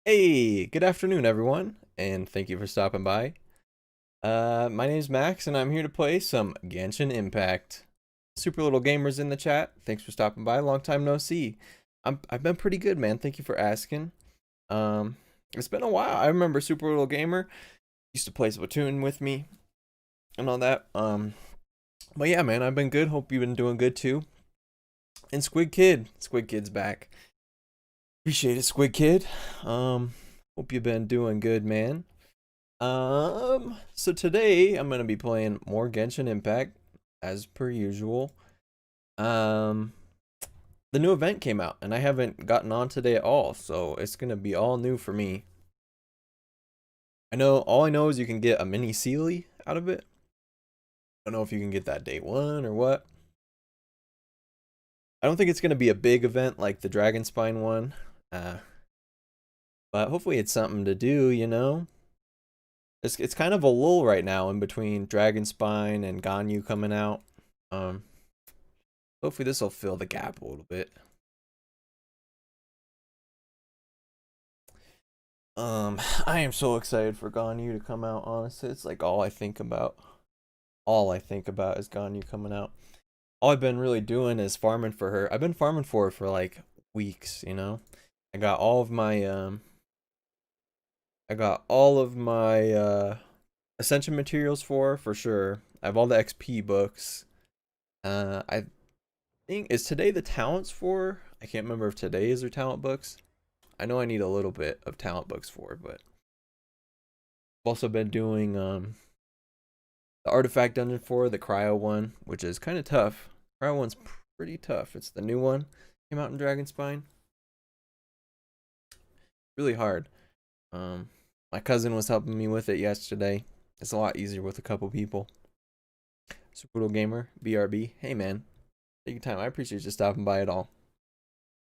Hey, good afternoon, everyone, and thank you for stopping by. My name is Max, and I'm here to play some Genshin Impact. Super little gamers in the chat. Thanks for stopping by. Long time no see. I've been pretty good, man. Thank you for asking. Um, it's been a while. I remember Super Little Gamer used to play Splatoon with me and all that. But yeah, man, I've been good. Hope you've been doing good too. And Squid Kid's back. Appreciate it, Squid Kid. Hope you've been doing good, man. So today I'm gonna be playing more Genshin Impact as per usual. Um, the new event came out and I haven't gotten on today at all, so it's gonna be all new for me. All I know is you can get a mini Seelie out of it. I don't know if you can get that day one or what. I don't think it's gonna be a big event like the Dragon Spine one. Uh, but hopefully it's something to do, you know? It's kind of a lull right now in between Dragon Spine and Ganyu coming out. Um, Hopefully this will fill the gap a little bit. I am so excited for Ganyu to come out, honestly. It's like all I think about. All I think about is Ganyu coming out. All I've been really doing is farming for her. I've been farming for her for like weeks, you know? I got all of my ascension materials for sure. I have all the XP books. I think is today the talents for? I can't remember if today is her talent books. I know I need a little bit of talent books for, but I've also been doing the artifact dungeon for the cryo one, which is kind of tough. Cryo one's pretty tough. It's the new one, came out in Dragon Spine. Really hard. My cousin was helping me with it yesterday. It's a lot easier with a couple people. Super Little Gamer, BRB. Hey man, take your time. I appreciate you stopping by at all.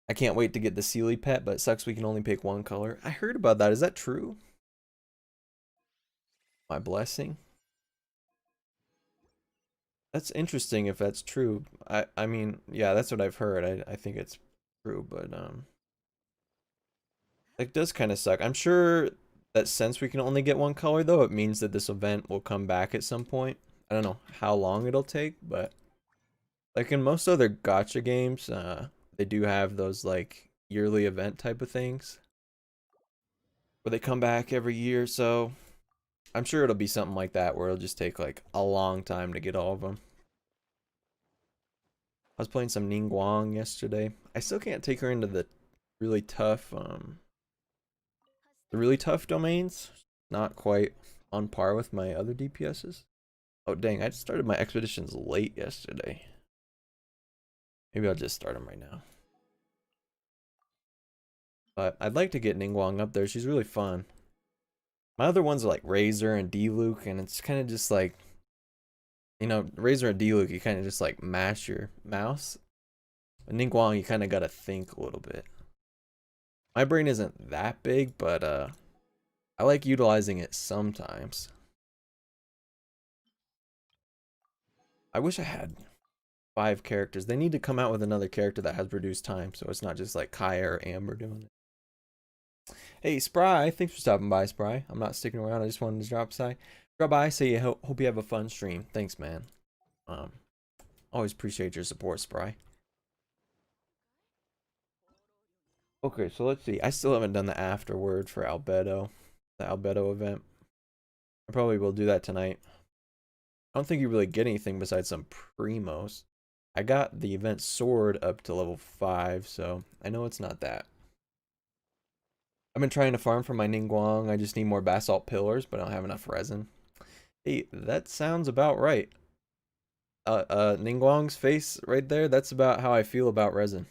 I can't wait to get the Seelie pet, but it sucks we can only pick one color. I heard about that. Is that true? My blessing. That's interesting if that's true. I mean, yeah, that's what I've heard. I think it's true, but it does kind of suck. I'm sure that since we can only get one color though, it means that this event will come back at some point. I don't know how long it'll take, but like in most other gotcha games, they do have those like yearly event type of things where they come back every year, so I'm sure it'll be something like that where it'll just take like a long time to get all of them. I was playing some Ningguang yesterday. I still can't take her into really tough the really tough domains. Not quite on par with my other DPSs. Oh dang, I just started my expeditions late yesterday. Maybe I'll just start them right now. But I'd like to get Ningguang up there. She's really fun. My other ones are like Razor and D-Luke, and it's kind of just like, you know, Razor and D-Luke, you kind of just like mash your mouse. But Ningguang, you kind of gotta think a little bit. My brain isn't that big, but I like utilizing it sometimes. I wish I had 5 characters. They need to come out with another character that has reduced time, so it's not just like Kaya or Amber doing it. Hey, Spry, thanks for stopping by, Spry. I'm not sticking around. I just wanted to drop by, say you hope you have a fun stream. Thanks, man. Um, Always appreciate your support, Spry. Okay, so let's see. I still haven't done the afterword for Albedo, the Albedo event. I probably will do that tonight. I don't think you really get anything besides some primos. I got the event sword up to level 5, so I know it's not that. I've been trying to farm for my Ningguang. I just need more basalt pillars, but I don't have enough resin. Hey, that sounds about right. Ningguang's face right there, that's about how I feel about resin.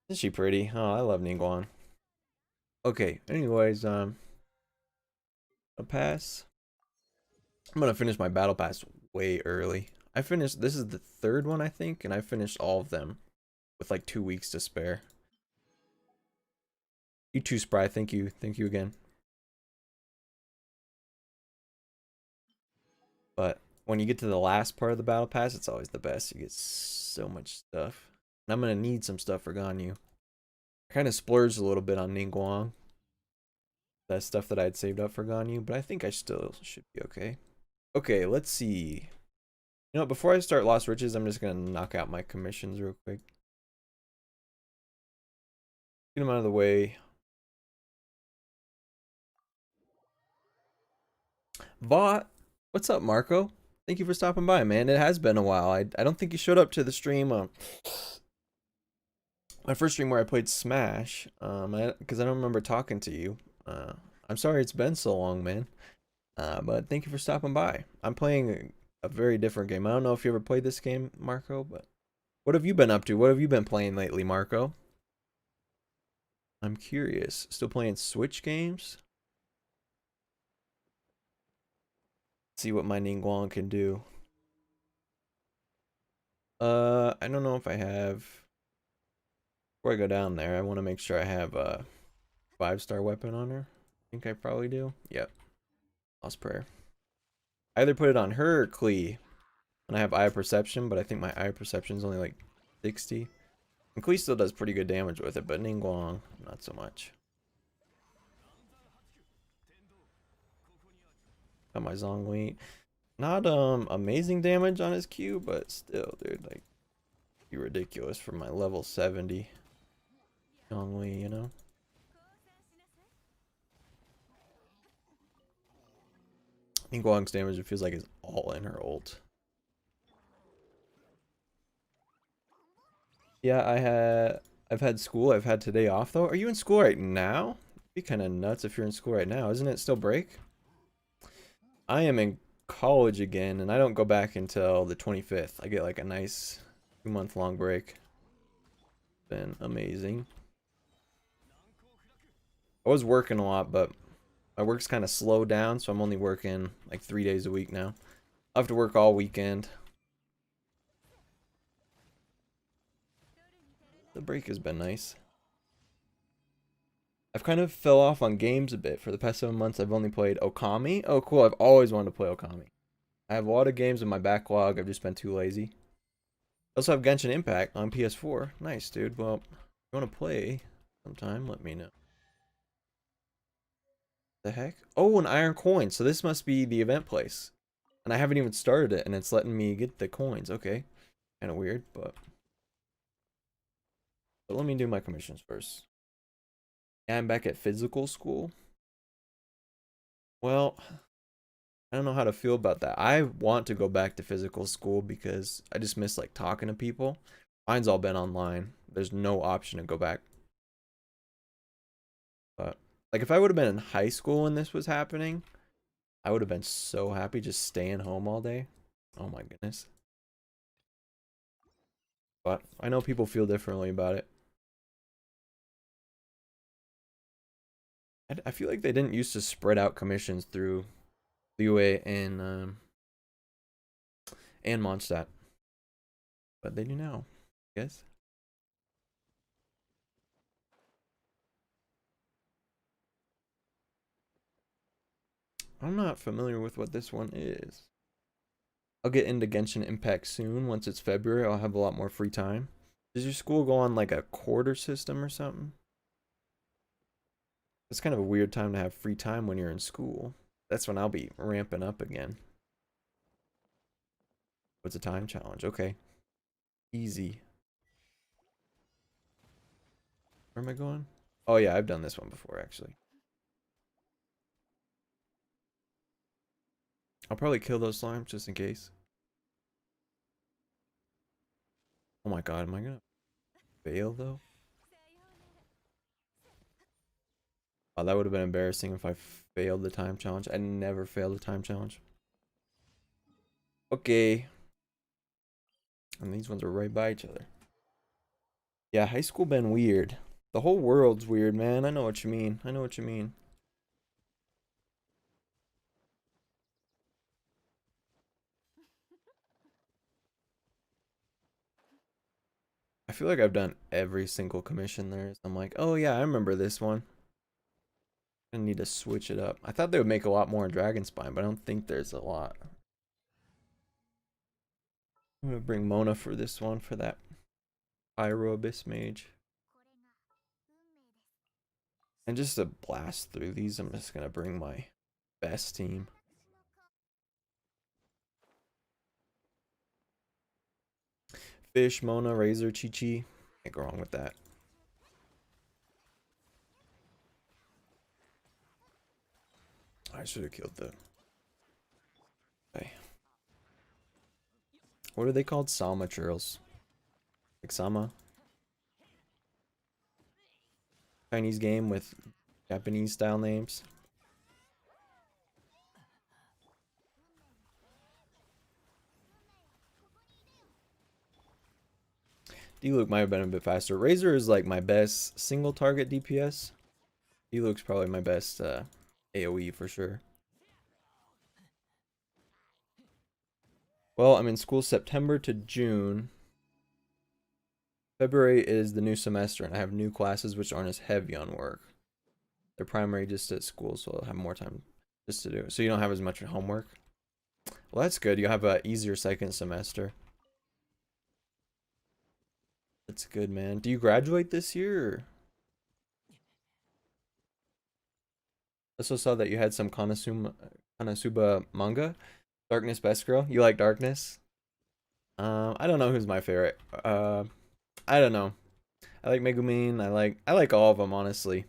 Isn't she pretty? Oh, I love Ningguang. Okay, anyways, a pass. I'm gonna finish my battle pass way early. This is the third one, I think, and I finished all of them with like 2 weeks to spare. You too, Spry. Thank you. Thank you again. But when you get to the last part of the battle pass, it's always the best. You get so much stuff. And I'm gonna need some stuff for Ganyu. Kind of splurged a little bit on Ningguang. That stuff that I had saved up for Ganyu, but I think I still should be okay. Okay, let's see. You know, before I start Lost Riches, I'm just gonna knock out my commissions real quick. Get them out of the way. Vought, what's up, Marco? Thank you for stopping by, man. It has been a while. I don't think you showed up to the stream. My first stream where I played Smash. Because I don't remember talking to you. I'm sorry it's been so long, man. But thank you for stopping by. I'm playing a very different game. I don't know if you ever played this game, Marco, but what have you been up to? What have you been playing lately, Marco? I'm curious. Still playing Switch games? See what my Ningguang can do. I don't know if I have. Before I go down there, I want to make sure I have a 5-star weapon on her. I think I probably do. Yep. Lost prayer. I either put it on her or Klee. And I have eye perception, but I think my eye perception is only like 60. And Klee still does pretty good damage with it, but Ningguang, not so much. Got my Zhongli. Not amazing damage on his Q, but still, dude, like, be ridiculous for my level 70 Zhongli, you know? Ningguang's damage, it feels like is all in her ult. Yeah, I've had school. I've had today off though. Are you in school right now? It'd be kind of nuts if you're in school right now. Isn't it still break? I am in college again, and I don't go back until the 25th. I get like a nice 2-month long break. Been amazing. I was working a lot, but my work's kind of slowed down, so I'm only working like 3 days a week now. I have to work all weekend. The break has been nice. I've kind of fell off on games a bit. For the past 7 months, I've only played Okami. Oh, cool. I've always wanted to play Okami. I have a lot of games in my backlog. I've just been too lazy. I also have Genshin Impact on PS4. Nice, dude. Well, if you want to play sometime, let me know. The heck? Oh, an iron coin. So this must be the event place. And I haven't even started it, and it's letting me get the coins. Okay. Kind of weird, but let me do my commissions first. Yeah, I'm back at physical school. Well, I don't know how to feel about that. I want to go back to physical school because I just miss like talking to people. Mine's all been online. There's no option to go back. But like if I would have been in high school when this was happening, I would have been so happy just staying home all day. Oh my goodness. But I know people feel differently about it. I feel like they didn't used to spread out commissions through Liyue and Mondstadt. But they do now, I guess. I'm not familiar with what this one is. I'll get into Genshin Impact soon. Once it's February, I'll have a lot more free time. Does your school go on like a quarter system or something? It's kind of a weird time to have free time when you're in school. That's when I'll be ramping up again. What's a time challenge? Okay. Easy. Where am I going? Oh yeah, I've done this one before actually. I'll probably kill those slimes just in case. Oh my god, am I gonna fail though? Oh, that would have been embarrassing if I failed the time challenge. I never failed the time challenge. Okay. And these ones are right by each other. Yeah, high school been weird. The whole world's weird, man. I know what you mean. I know what you mean. I feel like I've done every single commission there. So I'm like, oh yeah, I remember this one. I need to switch it up. I thought they would make a lot more in Dragon Spine, but I don't think there's a lot. I'm gonna bring Mona for this one, for that Pyro Abyss Mage. And just to blast through these, I'm just gonna bring my best team. Fish, Mona, Razor, Chi-Chi. Can't go wrong with that. I should have killed the... Okay. What are they called? Sama churls. Like Sama? Chinese game with Japanese style names. D-Luke might have been a bit faster. Razor is like my best single target DPS. D-Luke's probably my best AoE for sure. Well, I'm in school September to June. February is the new semester, and I have new classes which aren't as heavy on work. They're primary just at school, so I'll have more time just to do it. So you don't have as much homework. Well, that's good. You have a easier second semester. That's good, man. Do you graduate this year? Or? I also saw that you had some Konosuba manga. Darkness Best Girl. You like Darkness? I don't know who's my favorite. I don't know. I like Megumin. I like all of them, honestly.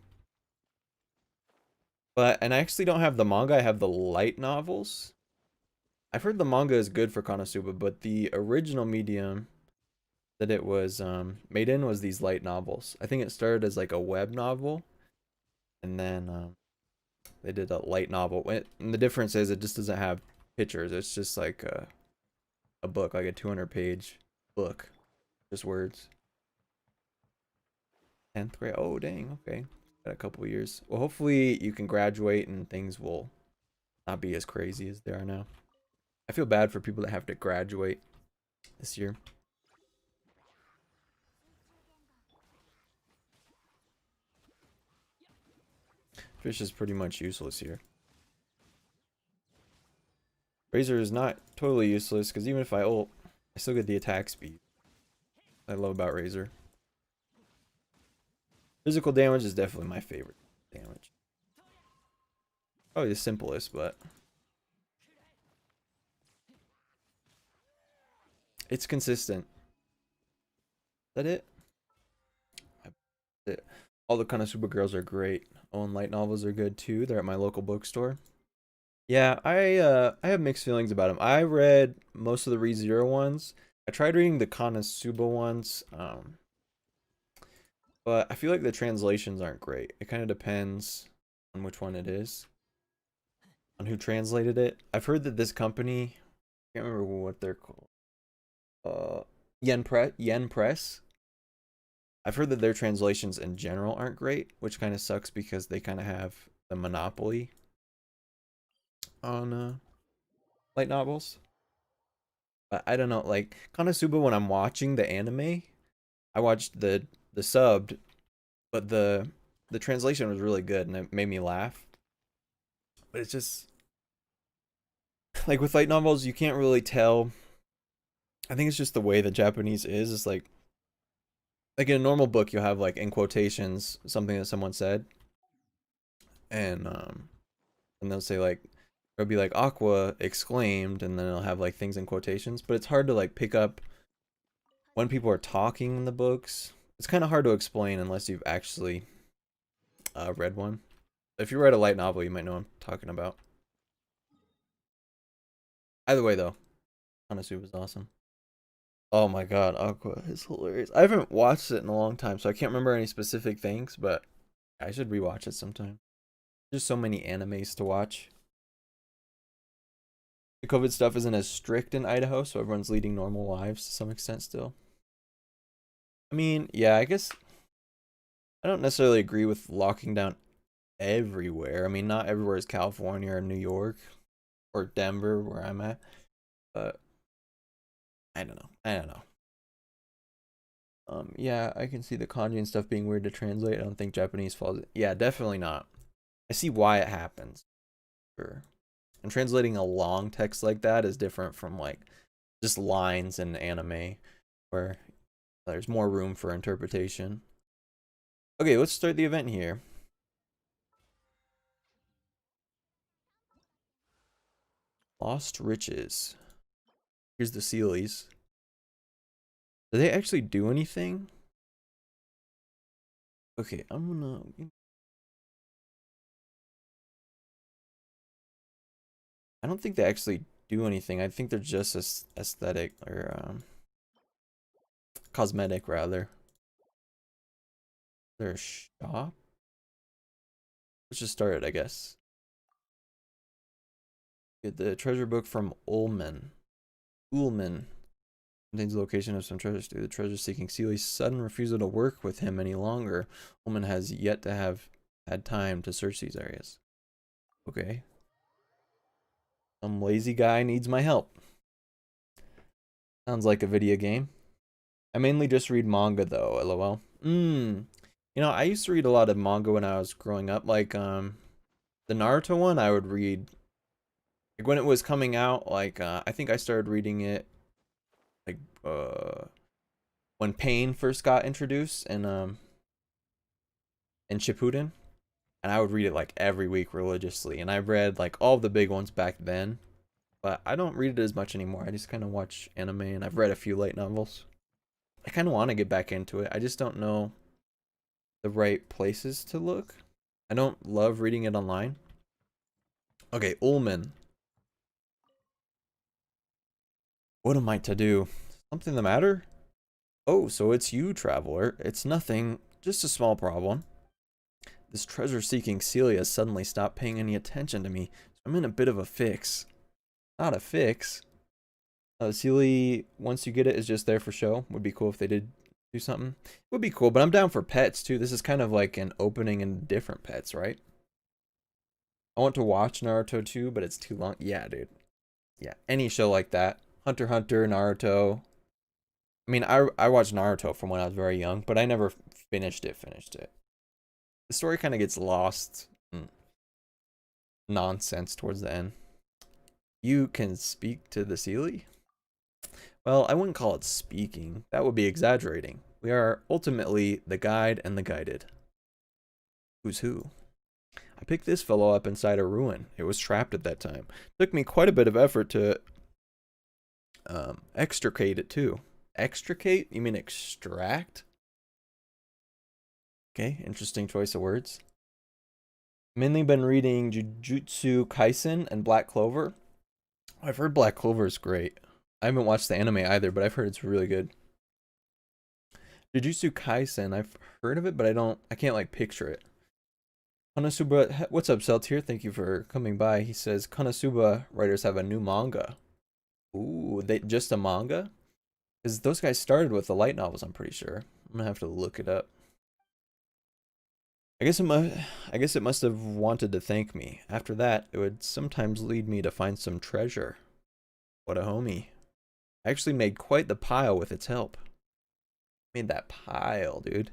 And I actually don't have the manga. I have the light novels. I've heard the manga is good for Konosuba, but the original medium that it was made in was these light novels. I think it started as like a web novel, and then they did a light novel. And the difference is it just doesn't have pictures. It's just like a book, like a 200-page book, just words. 10th grade. Oh, dang. Okay. Got a couple years. Well, hopefully you can graduate and things will not be as crazy as they are now. I feel bad for people that have to graduate this year. Fish is pretty much useless here. Razor is not totally useless because even if I ult, I still get the attack speed. I love about Razor. Physical damage is definitely my favorite damage. Probably the simplest, but it's consistent. Is that it? That's it. All the Konosuba girls are great. Oh, and light novels are good too. They're at my local bookstore. Yeah, I have mixed feelings about them. I read most of the ReZero ones. I tried reading the Konosuba ones, but I feel like the translations aren't great. It kind of depends on which one it is, on who translated it. I've heard that this company, I can't remember what they're called, Yen Press. I've heard that their translations in general aren't great, which kind of sucks because they kind of have the monopoly on light novels. But I don't know, like Konosuba, when I'm watching the anime, I watched the subbed, but the translation was really good and it made me laugh. But it's just like with light novels, you can't really tell. I think it's just the way the Japanese is. It's like in a normal book, you'll have like in quotations something that someone said, and they'll say like it'll be like Aqua exclaimed, and then it'll have like things in quotations. But it's hard to like pick up when people are talking in the books. It's kind of hard to explain unless you've actually read one. If you read a light novel, you might know what I'm talking about. Either way, though, Konosuba is awesome. Oh my god, Aqua is hilarious. I haven't watched it in a long time, so I can't remember any specific things, but I should rewatch it sometime. There's so many animes to watch. The COVID stuff isn't as strict in Idaho, so everyone's leading normal lives to some extent still. I mean, yeah, I guess I don't necessarily agree with locking down everywhere. I mean, not everywhere is California or New York or Denver where I'm at, but I don't know. I don't know. Yeah, I can see the kanji and stuff being weird to translate. I don't think Japanese falls. Yeah, definitely not. I see why it happens. Sure. And translating a long text like that is different from like just lines in anime where there's more room for interpretation. Okay, let's start the event here. Lost Riches. Here's the Seelies. Do they actually do anything? Okay, I'm gonna... I don't think they actually do anything. I think they're just aesthetic or cosmetic rather. They're a shop? Let's just start it, I guess. Get the treasure book from Ullman. Ullman contains the location of some treasures. The treasure seeking Seelie's sudden refusal to work with him any longer. Ullman has yet to have had time to search these areas. Okay. Some lazy guy needs my help. Sounds like a video game. I mainly just read manga though, lol. You know, I used to read a lot of manga when I was growing up. Like, the Naruto one, I would read. Like, when it was coming out, like, I think I started reading it, like, when Pain first got introduced, and in Shippuden. And I would read it, like, every week religiously. And I read, like, all the big ones back then. But I don't read it as much anymore. I just kind of watch anime, and I've read a few light novels. I kind of want to get back into it. I just don't know the right places to look. I don't love reading it online. Okay, Ullman. What am I to do? Something the matter? Oh, so it's you, traveler. It's nothing, just a small problem. This treasure-seeking Seelie has suddenly stopped paying any attention to me, so I'm in a bit of a fix. Not a fix. Seelie, once you get it, is just there for show. Would be cool if they did do something. Would be cool, but I'm down for pets too. This is kind of like an opening in different pets, right? I want to watch Naruto too, but it's too long. Yeah, dude. Yeah, any show like that. Hunter x Hunter, Naruto. I mean, I watched Naruto from when I was very young, but I never finished it. The story kind of gets lost in nonsense towards the end. You can speak to the Seelie? Well, I wouldn't call it speaking. That would be exaggerating. We are ultimately the guide and the guided. Who's who? I picked this fellow up inside a ruin. It was trapped at that time. It took me quite a bit of effort to extricate it too. Extricate? You mean extract? Okay, interesting choice of words. Mainly been reading Jujutsu Kaisen and Black Clover. I've heard Black Clover is great. I haven't watched the anime either, but I've heard it's really good. Jujutsu Kaisen, I've heard of it, but I can't like picture it. Konosuba, what's up, Celtier? Thank you for coming by. He says Konosuba writers have a new manga. Ooh, they just a manga? Because those guys started with the light novels, I'm pretty sure. I'm gonna have to look it up. I guess it must have wanted to thank me. After that, it would sometimes lead me to find some treasure. What a homie. I actually made quite the pile with its help. Made that pile, dude.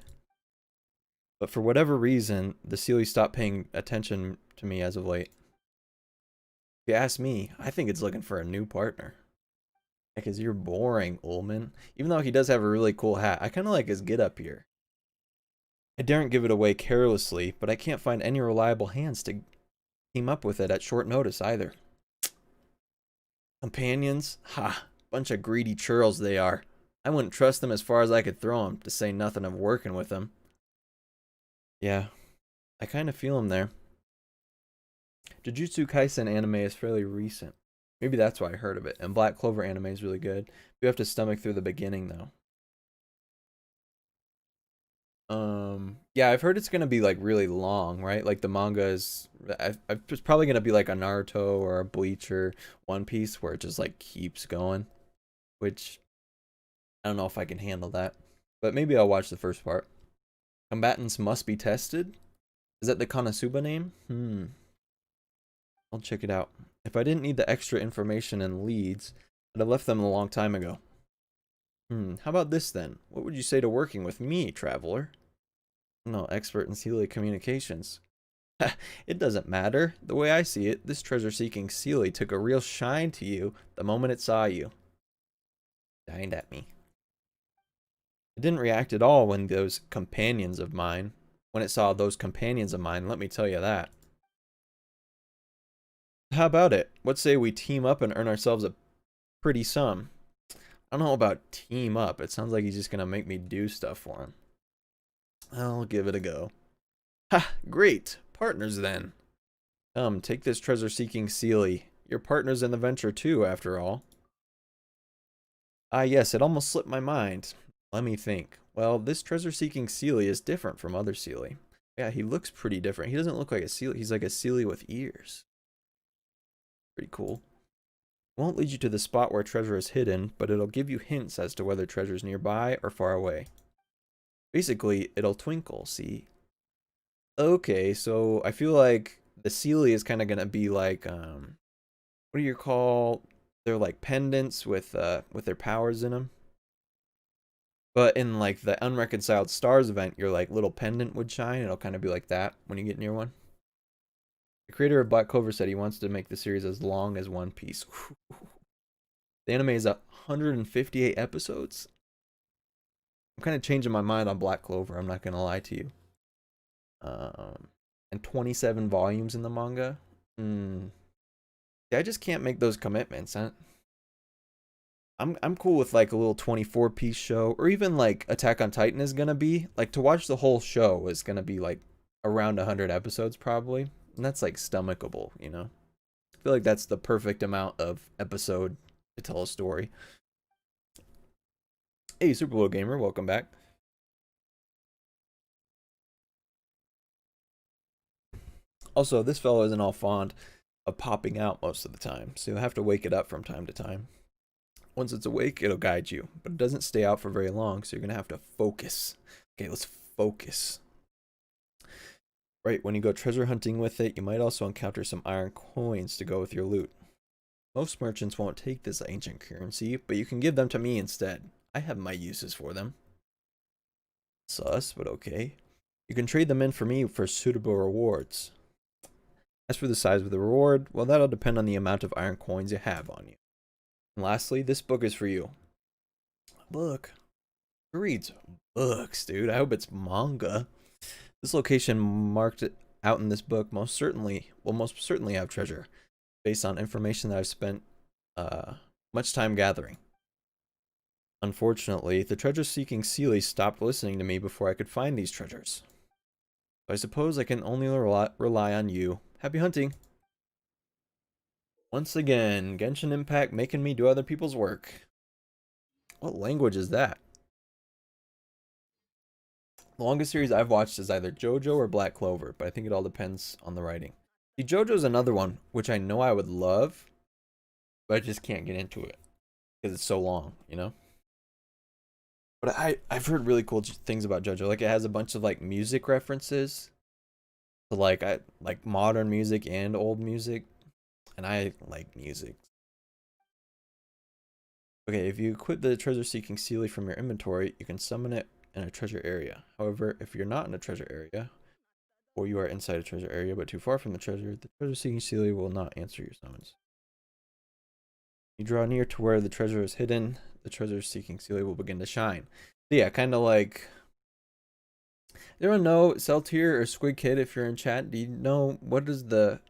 But for whatever reason, the Seelie stopped paying attention to me as of late. If you ask me, I think it's looking for a new partner. Because you're boring, Ullman. Even though he does have a really cool hat, I kind of like his get up here. I daren't give it away carelessly, but I can't find any reliable hands to team up with it at short notice either. Companions? Ha! Bunch of greedy churls they are. I wouldn't trust them as far as I could throw them, to say nothing of working with them. Yeah, I kind of feel him there. Jujutsu Kaisen anime is fairly recent. Maybe that's why I heard of it. And Black Clover anime is really good. You have to stomach through the beginning though. Yeah, I've heard it's gonna be like really long, right? Like the manga is, it's probably gonna be like a Naruto or a Bleach or One Piece where it just like keeps going, which I don't know if I can handle that, but maybe I'll watch the first part. Combatants must be tested. Is that the Konosuba name? I'll check it out. If I didn't need the extra information and leads, I'd have left them a long time ago. How about this then? What would you say to working with me, traveler? No, expert in Seelie communications. It doesn't matter. The way I see it, this treasure-seeking Seelie took a real shine to you the moment it saw you. Dined at me. It didn't react at all when it saw those companions of mine, let me tell you that. How about it? What say we team up and earn ourselves a pretty sum? I don't know about team up. It sounds like he's just gonna make me do stuff for him. I'll give it a go. Ha! Great! Partners then. Come, take this treasure-seeking Seelie. You're partners in the venture too, after all. Ah, yes, it almost slipped my mind. Let me think. Well, this treasure-seeking Seelie is different from other Seelie. Yeah, he looks pretty different. He doesn't look like a Seelie. He's like a Seelie with ears. Pretty cool. Won't lead you to the spot where treasure is hidden, but it'll give you hints as to whether treasure is nearby or far away. Basically, it'll twinkle, see? Okay, so I feel like the Seelie is kind of gonna be like, what do you call? They're like pendants with their powers in them. But in like the Unreconciled Stars event, your like little pendant would shine. It'll kind of be like that when you get near one. The creator of Black Clover said he wants to make the series as long as One Piece. The anime is 158 episodes. I'm kind of changing my mind on Black Clover. I'm not gonna lie to you. And 27 volumes in the manga. Yeah, I just can't make those commitments. I'm cool with like a little 24-piece show, or even like Attack on Titan is gonna be like, to watch the whole show is gonna be like around 100 episodes probably, and that's like stomachable, you know. I feel like that's the perfect amount of episode to tell a story. Hey, Super Bowl Gamer, welcome back. Also, this fellow isn't all fond of popping out most of the time, so you'll have to wake it up from time to time. Once it's awake, it'll guide you, but it doesn't stay out for very long, so you're gonna have to focus. Okay, let's focus. Right, when you go treasure hunting with it, you might also encounter some iron coins to go with your loot. Most merchants won't take this ancient currency, but you can give them to me instead. I have my uses for them. Sus, but okay. You can trade them in for me for suitable rewards. As for the size of the reward, well, that'll depend on the amount of iron coins you have on you. And lastly, this book is for you. Book? Who reads books, dude? I hope it's manga. This location marked out in this book most certainly have treasure, based on information that I've spent much time gathering. Unfortunately, the treasure-seeking Seelie stopped listening to me before I could find these treasures. So I suppose I can only rely on you. Happy hunting! Once again, Genshin Impact making me do other people's work. What language is that? The longest series I've watched is either JoJo or Black Clover, but I think it all depends on the writing. See, JoJo's another one, which I know I would love, but I just can't get into it because it's so long, you know? But I've heard really cool things about JoJo. Like, it has a bunch of like music references to like modern music and old music, and I like music. Okay, if you equip the treasure-seeking Seelie from your inventory, you can summon it in a treasure area. However, if you're not in a treasure area, or you are inside a treasure area but too far from the treasure-seeking Seelie will not answer your summons. You draw near to where the treasure is hidden, the treasure-seeking Seelie will begin to shine. So yeah, kind of like... Anyone know, Celtier or Squid Kid, if you're in chat, do you know what is the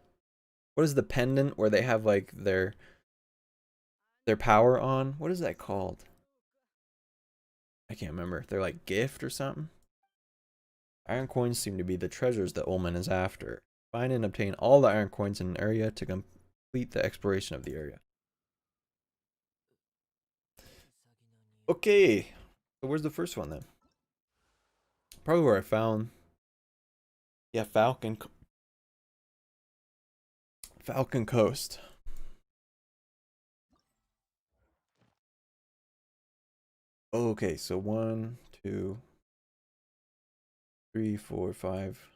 pendant where they have like their power on? What is that called? I can't remember. They're like gift or something. Iron coins seem to be the treasures that Ullman is after. Find and obtain all the iron coins in an area to complete the exploration of the area. Okay, so where's the first one then? Probably where I found, yeah, Falcon Coast. Okay, so 1, 2, 3, 4, 5,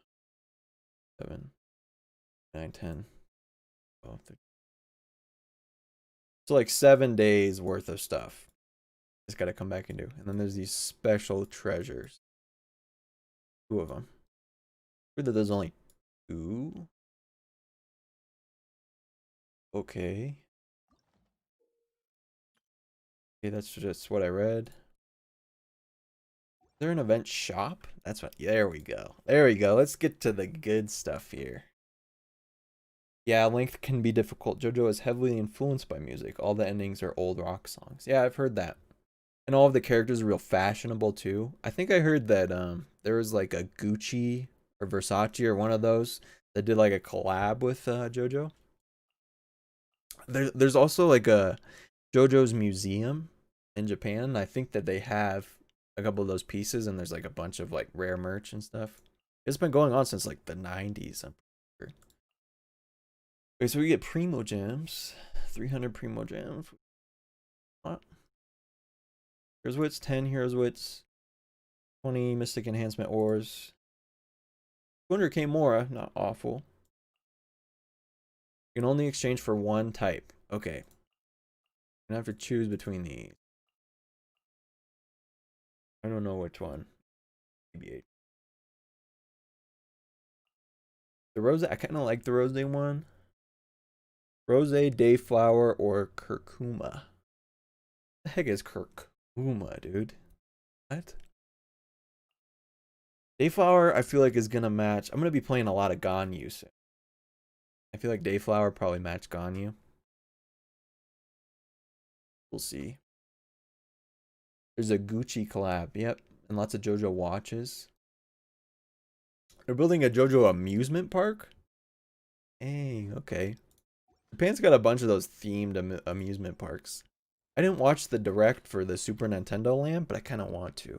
7, 9, 10, 12, 13. So like 7 days worth of stuff. Just gotta come back and do. And then there's these special treasures. 2 of them. Weird that there's only 2. Okay. Okay, that's just what I read. Is there an event shop? That's what. There we go. There we go. Let's get to the good stuff here. Yeah, length can be difficult. JoJo is heavily influenced by music. All the endings are old rock songs. Yeah, I've heard that. And all of the characters are real fashionable too. I think I heard that there was like a Gucci or Versace or one of those that did like a collab with JoJo. There's also like a JoJo's museum in Japan. I think that they have a couple of those pieces, and there's like a bunch of like rare merch and stuff. It's been going on since like the 90s. I'm sure. Okay, so we get Primo Gems, 300 Primo Gems. What? Heroes Wits, 10 Heroes Wits, 20 Mystic Enhancement Ores, 200k Mora, not awful. You can only exchange for one type. Okay. I'm gonna have to choose between these. I don't know which one. BB8. The Rose, I kind of like the Rose one. Rose, Dayflower, or Curcuma. The heck is Curcuma, dude? What? Dayflower, I feel like is gonna match. I'm gonna be playing a lot of Ganyu soon. I feel like Dayflower probably match Ganyu. We'll see. There's a Gucci collab. Yep, and lots of JoJo watches. They're building a JoJo amusement park. Hey, okay. Japan's got a bunch of those themed amusement parks. I didn't watch the direct for the Super Nintendo Land, but I kind of want to.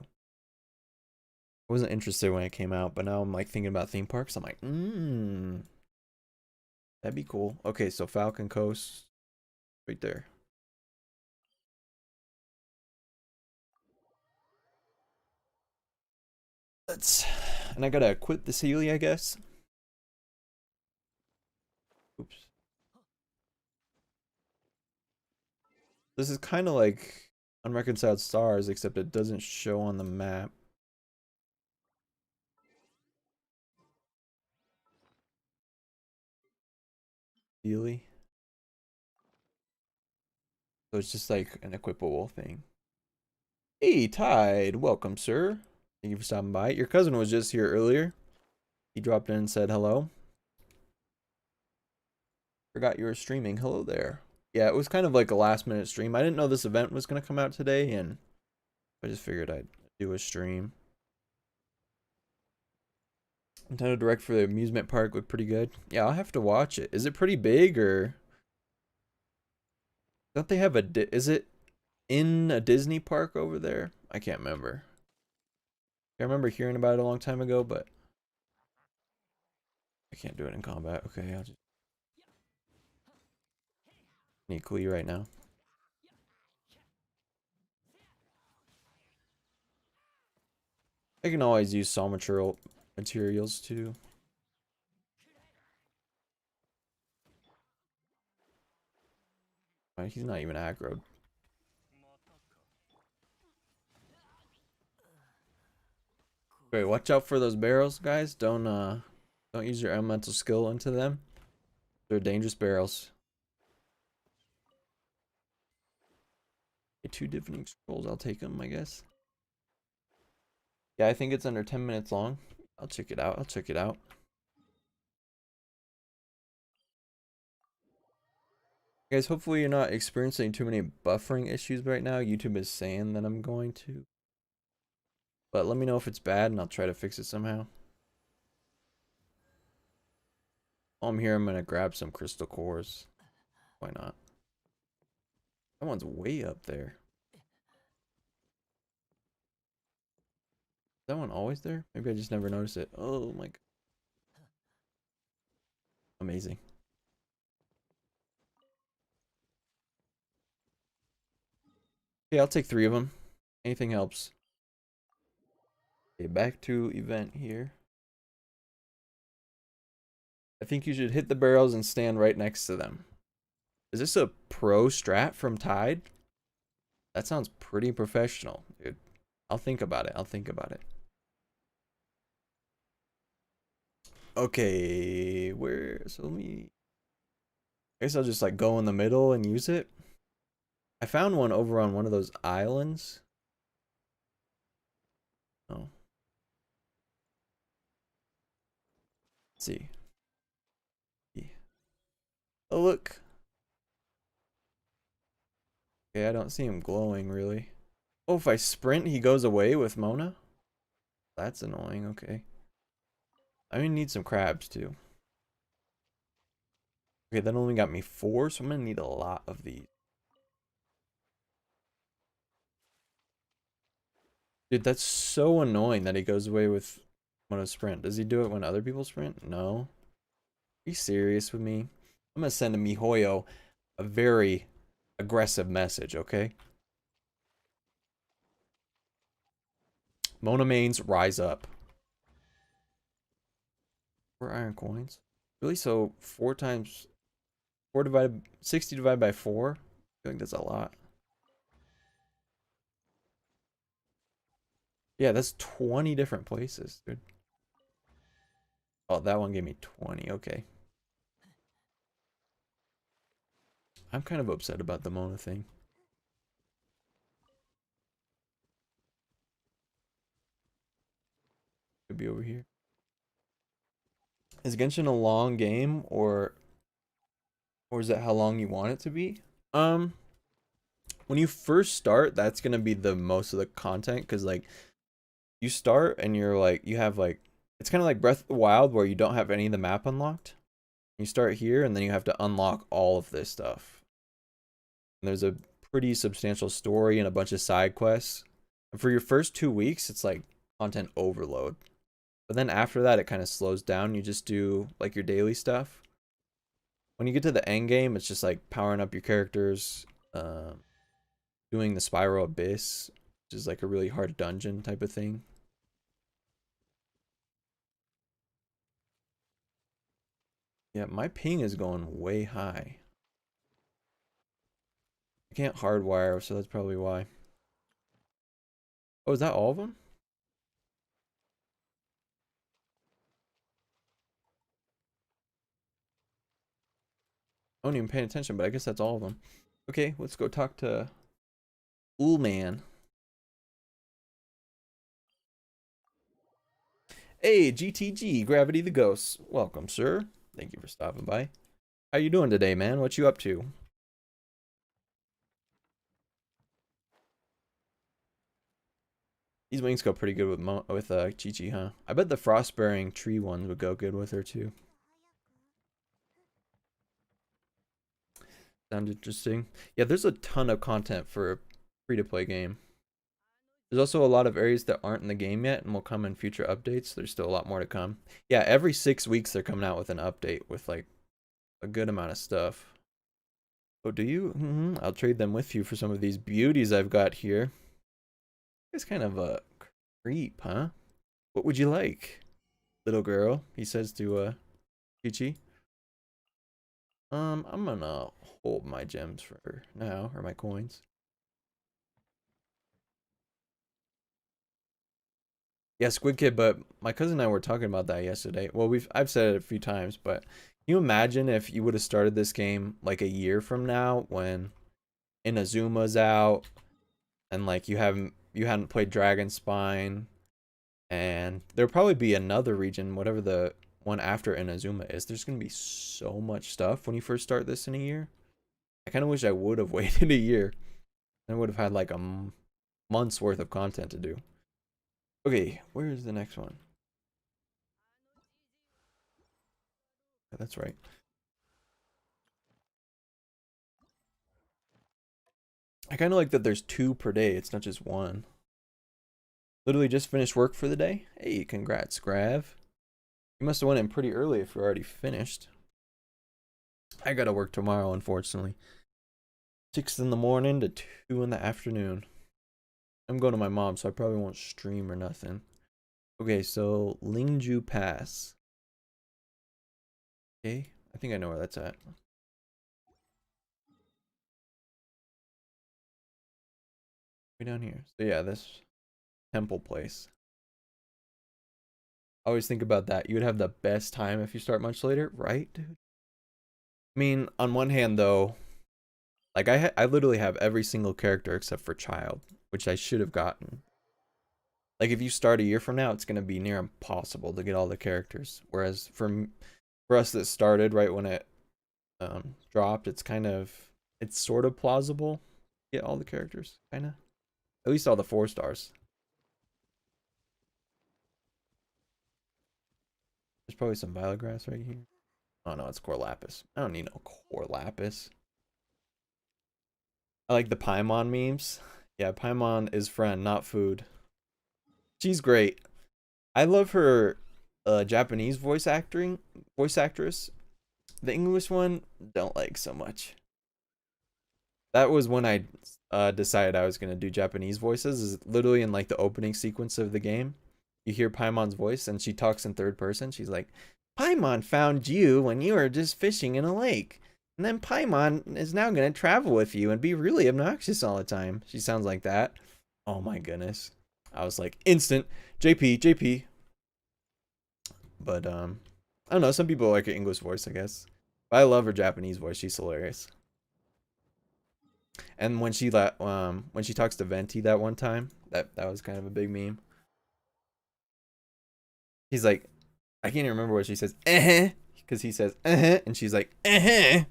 I wasn't interested when it came out, but now I'm like thinking about theme parks. I'm like, that'd be cool. Okay, so Falcon Coast, right there. And I gotta quit the Seelie, I guess. Oops. This is kind of like Unreconciled Stars, except it doesn't show on the map. Seelie. So it's just like an equipable thing. Hey, Tide. Welcome, sir. Thank you for stopping by. Your cousin was just here earlier. He dropped in and said hello. Forgot you were streaming. Hello there. Yeah, it was kind of like a last minute stream. I didn't know this event was going to come out today, and I just figured I'd do a stream. Nintendo Direct for the amusement park looked pretty good. Yeah, I'll have to watch it. Is it pretty big, or don't they have is it in a Disney park over there? I can't remember. I remember hearing about it a long time ago, but I can't do it in combat. Okay, I'll just need Klee right now. I can always use saw materials too. He's not even aggroed. Wait, watch out for those barrels, guys. Don't use your elemental skill into them. They're dangerous barrels. Okay, 2 divining scrolls, I'll take them, I guess. Yeah, I think it's under 10 minutes long. I'll check it out. I'll check it out. Guys, hopefully you're not experiencing too many buffering issues right now. YouTube is saying that I'm going to. But let me know if it's bad and I'll try to fix it somehow. While I'm here, I'm going to grab some crystal cores. Why not? That one's way up there. Is that one always there? Maybe I just never noticed it. Oh my god. Amazing. Yeah, I'll take 3 of them. Anything helps. Okay, back to event here. I think you should hit the barrels and stand right next to them. Is this a pro strat from Tide? That sounds pretty professional, dude. I'll think about it. I'll think about it. Okay, so let me... I guess I'll just like go in the middle and use it. I found one over on one of those islands. Oh. Let's see. Oh, look. Okay, I don't see him glowing, really. Oh, if I sprint, he goes away with Mona? That's annoying, okay. I need some crabs, too. Okay, that only got me 4, so I'm gonna need a lot of these. Dude, that's so annoying that he goes away with Mona's sprint. Does he do it when other people sprint? No. Be serious with me. I'm gonna send a MiHoYo a very aggressive message, okay? Mona mains, rise up. 4 iron coins? Really? So 4 divided 60 divided by 4? I think that's a lot. Yeah, that's 20 different places, dude. Oh, that one gave me 20. Okay. I'm kind of upset about the Mona thing. Could be over here. Is Genshin a long game or is it how long you want it to be? Um, when you first start, that's gonna be the most of the content because like you start and you're like you have like it's kind of like Breath of the Wild where you don't have any of the map unlocked. You start here and then you have to unlock all of this stuff. And there's a pretty substantial story and a bunch of side quests. And for your first 2 weeks, it's like content overload. But then after that, it kind of slows down. You just do like your daily stuff. When you get to the end game, it's just like powering up your characters, doing the Spiral Abyss, which is like a really hard dungeon type of thing. Yeah, my ping is going way high. I can't hardwire, so that's probably why. Oh, is that all of them? I wasn't even paying attention, but I guess that's all of them. Okay, let's go talk to Ullman. Hey, GTG, Gravity the Ghost. Welcome, sir. Thank you for stopping by. How you doing today, man? What you up to? These wings go pretty good with Chi-Chi, huh? I bet the frost-bearing tree ones would go good with her too. Sounds interesting. Yeah, there's a ton of content for a free-to-play game. There's also a lot of areas that aren't in the game yet and will come in future updates. There's still a lot more to come. Yeah, every 6 weeks they're coming out with an update with like a good amount of stuff. Oh, do you? I'll trade them with you for some of these beauties I've got here. It's kind of a creep, huh? What would you like, little girl? He says to Chi-Chi. I'm gonna hold my gems for now, or my coins. Yeah, Squid Kid, but my cousin and I were talking about that yesterday. Well, I've said it a few times, but can you imagine if you would have started this game like a year from now when Inazuma's out and like you hadn't played Dragon Spine, and there'll probably be another region, whatever the one after Inazuma is. There's gonna be so much stuff when you first start this in a year. I kind of wish I would have waited a year. I would have had like a month's worth of content to do. Okay, where's the next one? Yeah, that's right. I kind of like that there's 2 per day. It's not just one. Literally just finished work for the day. Hey, congrats, Grav. You must have went in pretty early if you're already finished. I gotta work tomorrow, unfortunately. 6 in the morning to 2 in the afternoon. I'm going to my mom, so I probably won't stream or nothing. Okay, so Lingju Pass. Okay, I think I know where that's at. Way down here. So yeah, this temple place. I always think about that. You would have the best time if you start much later, right, dude? I mean, on one hand though, like I literally have every single character except for Child, which I should have gotten. Like if you start a year from now, it's gonna be near impossible to get all the characters. Whereas for us that started right when it dropped, it's sort of plausible. Get all the characters, kind of. At least all the 4 stars. There's probably some violet grass right here. Oh no, it's core lapis. I don't need no core lapis. I like the Paimon memes. Yeah, Paimon is friend, not food. She's great. I love her Japanese voice actress. The English one, don't like so much. That was when I decided I was gonna do Japanese voices. Is literally in like the opening sequence of the game. You hear Paimon's voice and she talks in third person. She's like, Paimon found you when you were just fishing in a lake. And then Paimon is now gonna travel with you and be really obnoxious all the time. She sounds like that. Oh my goodness. I was like, instant JP, JP. But I don't know, some people like her English voice, I guess. But I love her Japanese voice. She's hilarious. And when she talks to Venti that one time, that was kind of a big meme. He's like, I can't even remember what she says, because he says, and she's like, That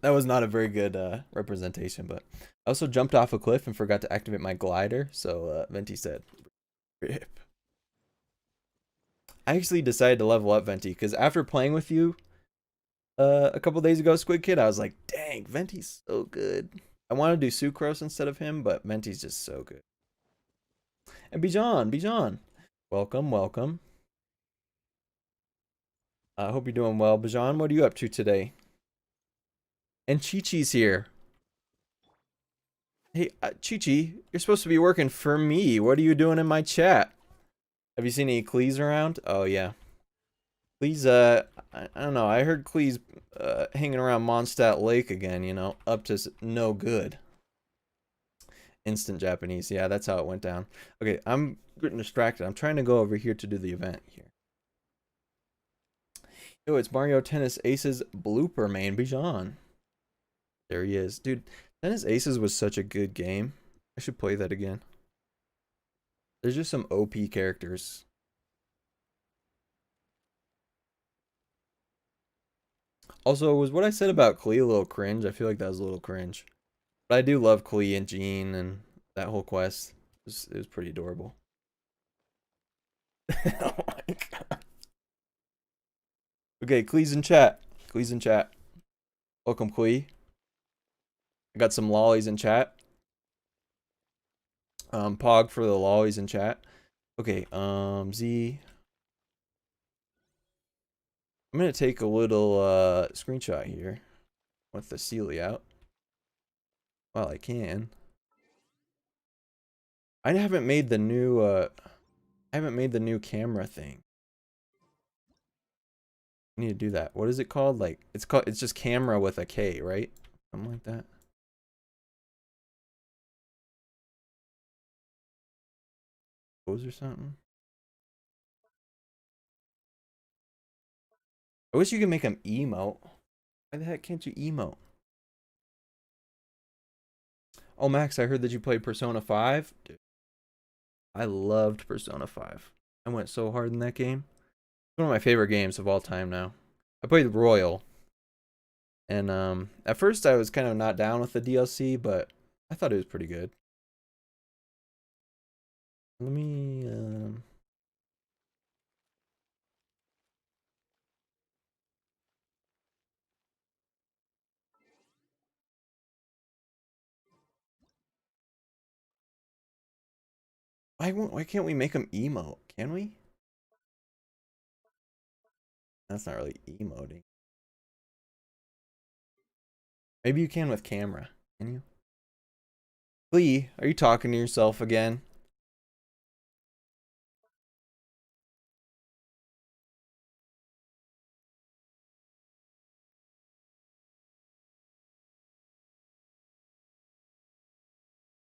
was not a very good representation, but I also jumped off a cliff and forgot to activate my glider, so Venti said, rip. I actually decided to level up Venti, because after playing with you a couple days ago, Squid Kid, I was like, dang, Venti's so good. I want to do Sucrose instead of him, but Venti's just so good. And Bijan, welcome, welcome. I hope you're doing well. Bijan, what are you up to today? And Chi-Chi's here. Hey, Chi-Chi, you're supposed to be working for me. What are you doing in my chat? Have you seen any Clees around? Oh, yeah. Clees, I don't know. I heard Clees hanging around Mondstadt Lake again, you know, up to no good. Instant Japanese. Yeah, that's how it went down. Okay, I'm getting distracted. I'm trying to go over here to do the event here. Yo, it's Mario Tennis Aces blooper main Bijan. There he is. Dude, Tennis Aces was such a good game. I should play that again. There's just some OP characters. Also, was what I said about Klee a little cringe? I feel like that was a little cringe. But I do love Klee and Jean and that whole quest. It was pretty adorable. Oh my god. Okay, Klee's in chat. Klee's in chat. Welcome, Klee. I got some lollies in chat. Pog for the lollies in chat. Okay, Z. I'm gonna take a little screenshot here with the Seelie out. Well, I can. I haven't made the new camera thing. I need to do that. What is it called? Like it's just camera with a K, right? Something like that. Pose or something. I wish you could make them emote. Why the heck can't you emote? Oh, Max, I heard that you played Persona 5. Dude, I loved Persona 5. I went so hard in that game. It's one of my favorite games of all time now. I played Royal. And at first I was kind of not down with the DLC, but I thought it was pretty good. Let me why can't we make them emote? Can we? That's not really emoting. Maybe you can with camera. Can you? Lee, are you talking to yourself again?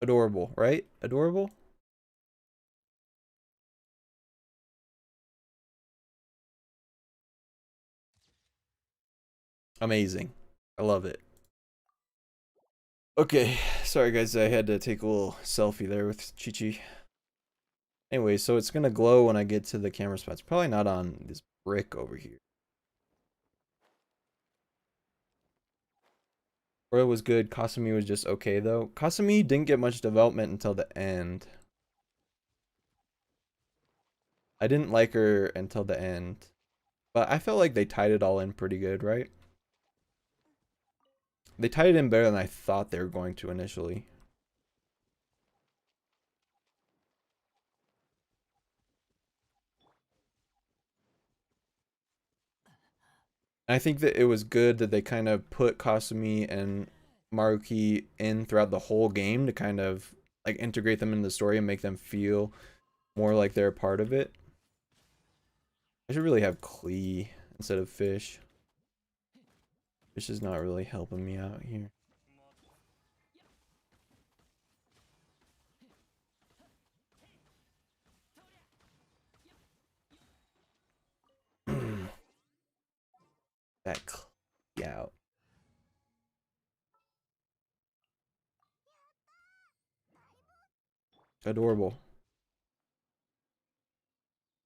Adorable, right? Adorable? Amazing. I love it. Okay, sorry guys, I had to take a little selfie there with Chi-Chi. Anyway, so it's gonna glow when I get to the camera spots. Probably not on this brick over here. Royal was good. Kasumi was just okay though. Kasumi didn't get much development until the end. I didn't like her until the end. But I felt like they tied it all in pretty good, right? They tied it in better than I thought they were going to initially. And I think that it was good that they kind of put Kasumi and Maruki in throughout the whole game to kind of like integrate them in the story and make them feel more like they're a part of it. I should really have Klee instead of Fish. Fish is not really helping me out here. That Klee out. Adorable.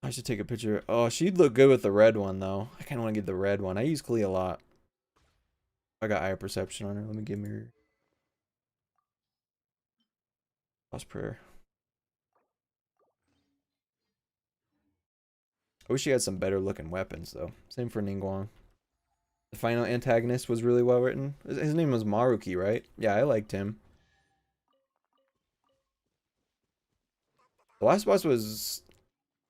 I should take a picture. Oh, she'd look good with the red one, though. I kind of want to get the red one. I use Klee a lot. I got eye perception on her. Let me give her lost prayer. I wish she had some better looking weapons, though. Same for Ningguang. The final antagonist was really well written. His name was Maruki, right? Yeah, I liked him. The last boss was,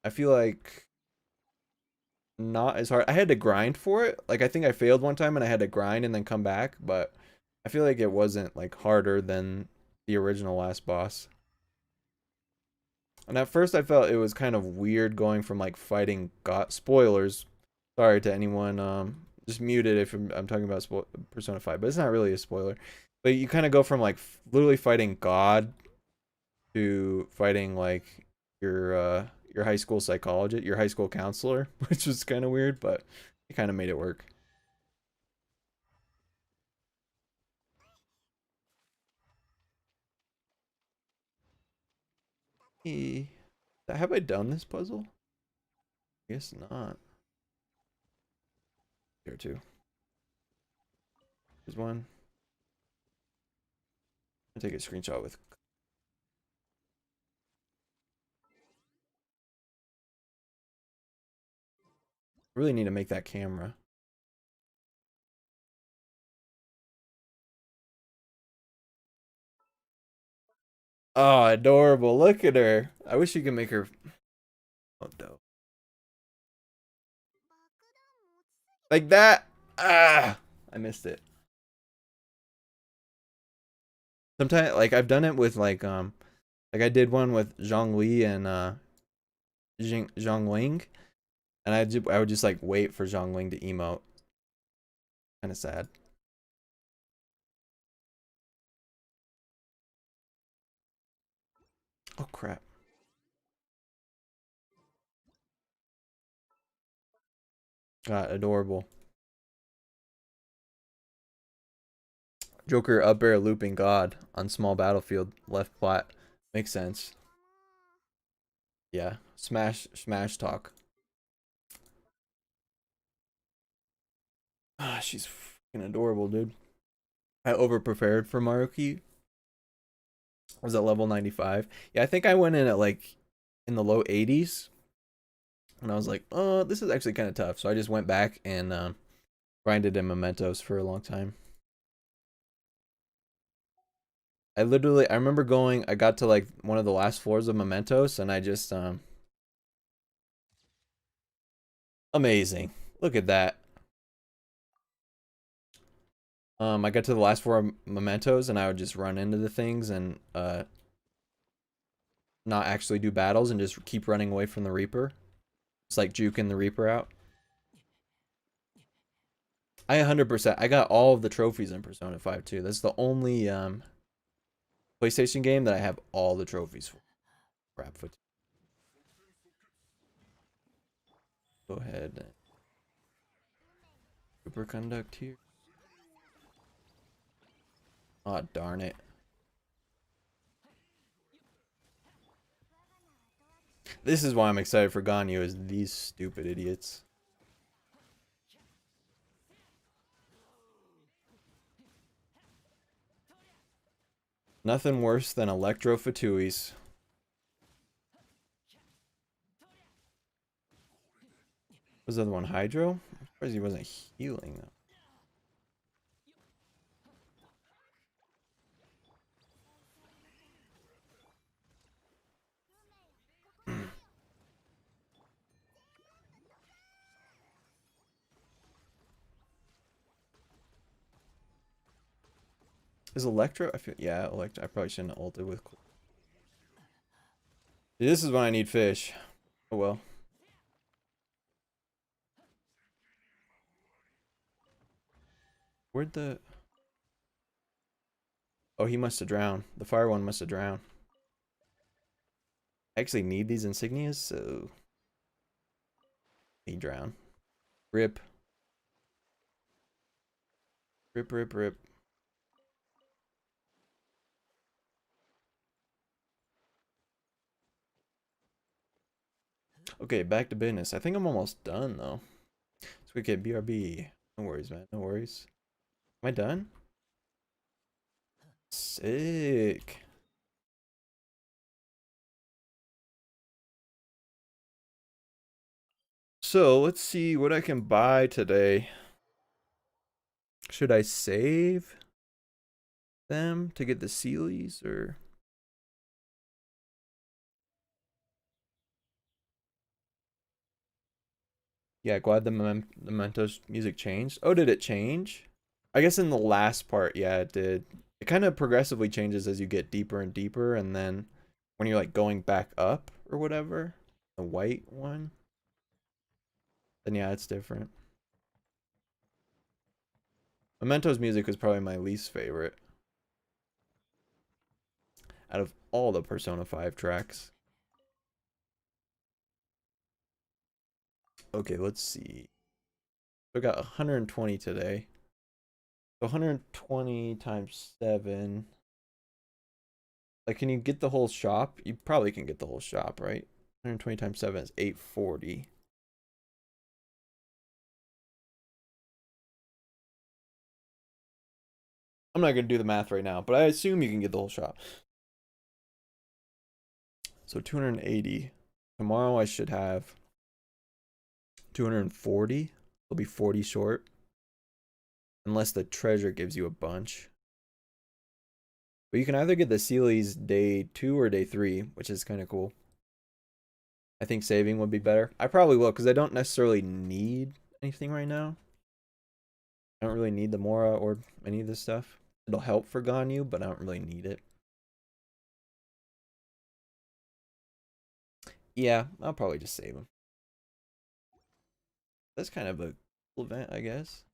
I feel like, not as hard. I had to grind for it. Like, I think I failed one time and I had to grind and then come back, but I feel like it wasn't, like, harder than the original last boss. And at first I felt it was kind of weird going from, like, fighting God. Spoilers. Sorry to anyone, just mute it if I'm talking about Persona 5, but it's not really a spoiler. But you kind of go from, like, literally fighting God to fighting, like, your high school psychologist, your high school counselor, which was kind of weird, but it kind of made it work. Have I done this puzzle? I guess not. Here too. There's one. I'll take a screenshot with. I really need to make that camera. Oh, adorable. Look at her. I wish you could make her. Oh, dope. Like that. Ah, I missed it. Sometimes, like, I've done it with, like I did one with Zhongli and, Zhongling. And I would just, like, wait for Zhongling to emote. Kind of sad. Oh, crap. God, adorable. Joker up air looping God on small battlefield left plat. Makes sense. Yeah. Smash talk. Ah, she's fucking adorable, dude. I over prepared for Maruki. I was at level 95. Yeah, I think I went in at like in the low 80s. And I was like, oh, this is actually kind of tough. So I just went back and grinded in mementos for a long time. I remember I got to like one of the last floors of mementos and I just, amazing. Look at that. I got to the last four mementos and I would just run into the things and not actually do battles and just keep running away from the Reaper. It's like juking the Reaper out. I 100%. I got all of the trophies in Persona 5 too. That's the only PlayStation game that I have all the trophies for. Crap foot. Go ahead. Super conduct here. Oh, darn it. This is why I'm excited for Ganyu, is these stupid idiots. Nothing worse than electro fatuis. Was the other one Hydro? I'm surprised he wasn't healing though. Is Electro? I feel yeah, Electro. I probably shouldn't have ulted with. This is when I need fish. Oh well. Where'd the? Oh, he must have drowned. The fire one must have drowned. I actually need these insignias, so he drowned. Rip. Rip, rip, rip. Okay, back to business. I think I'm almost done though. So we get BRB. No worries, man. No worries. Am I done? Sick. So let's see what I can buy today. Should I save them to get the Seelies or? Yeah, glad the Mementos music changed. Oh, did it change? I guess in the last part, yeah, it did. It kind of progressively changes as you get deeper and deeper, and then when you're like going back up or whatever, the white one, then yeah, it's different. Mementos music was probably my least favorite out of all the Persona 5 tracks. Okay, let's see. So I got 120 today. So 120 times 7. Like, can you get the whole shop? You probably can get the whole shop, right? 120 times 7 is 840. I'm not going to do the math right now, but I assume you can get the whole shop. So 280. Tomorrow I should have 240. It'll be 40 short. Unless the treasure gives you a bunch. But you can either get the Seelies day 2 or day 3, which is kind of cool. I think saving would be better. I probably will, because I don't necessarily need anything right now. I don't really need the Mora or any of this stuff. It'll help for Ganyu, but I don't really need it. Yeah, I'll probably just save them. That's kind of a cool event, I guess.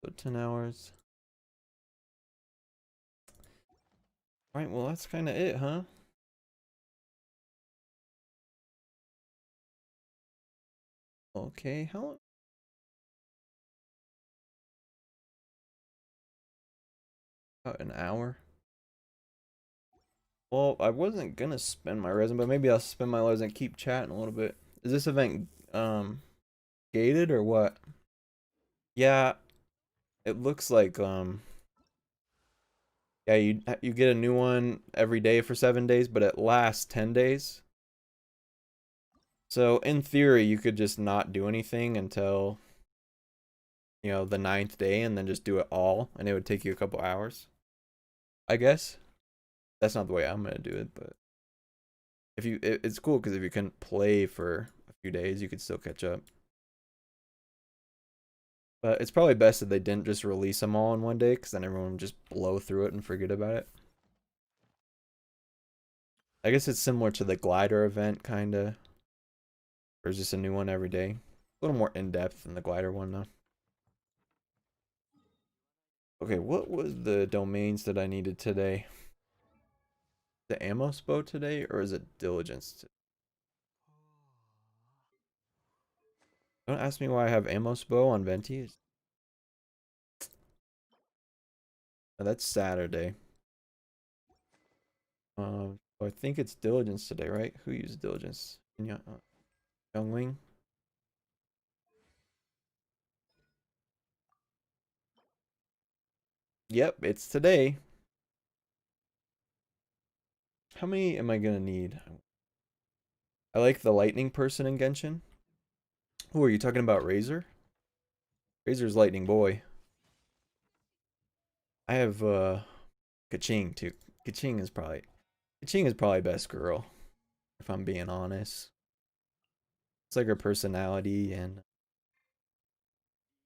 So 10 hours. Alright, well that's kind of it, huh? Okay, how long? About an hour. Well, I wasn't gonna spend my resin, but maybe I'll spend my resin and keep chatting a little bit. Is this event gated or what? Yeah, it looks like yeah, you get a new one every day for 7 days, but it lasts 10 days. So in theory, you could just not do anything until the 9th day and then just do it all, and it would take you a couple hours. I guess that's not the way I'm gonna do it, but if it's cool because if you can play for a few days, you could still catch up. But it's probably best that they didn't just release them all in one day, because then everyone would just blow through it and forget about it. I guess it's similar to the glider event, kinda. Or is this a new one every day? A little more in-depth than the glider one, though. Okay, what was the domains that I needed today? The ammo spo today, or is it diligence? Don't ask me why I have ammo spo on Venti. Oh, that's Saturday. I think it's diligence today, right? Who uses diligence? Youngling. Yep, it's today. How many am I gonna need? I like the lightning person in Genshin. Who are you talking about, Razor? Razor's lightning boy. I have Kaching too. Kaching is probably best girl, if I'm being honest. It's like her personality and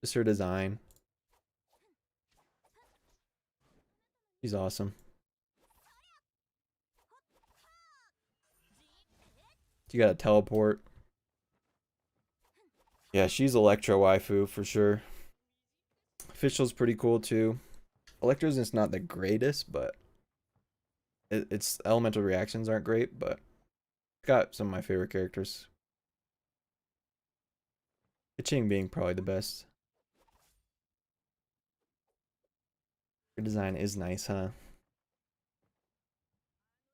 just her design. She's awesome. You got a teleport. Yeah, she's Electro waifu for sure. Official's pretty cool too. Electro's just not the greatest, but its elemental reactions aren't great, but it's got some of my favorite characters. Iching being probably the best. Your design is nice, huh?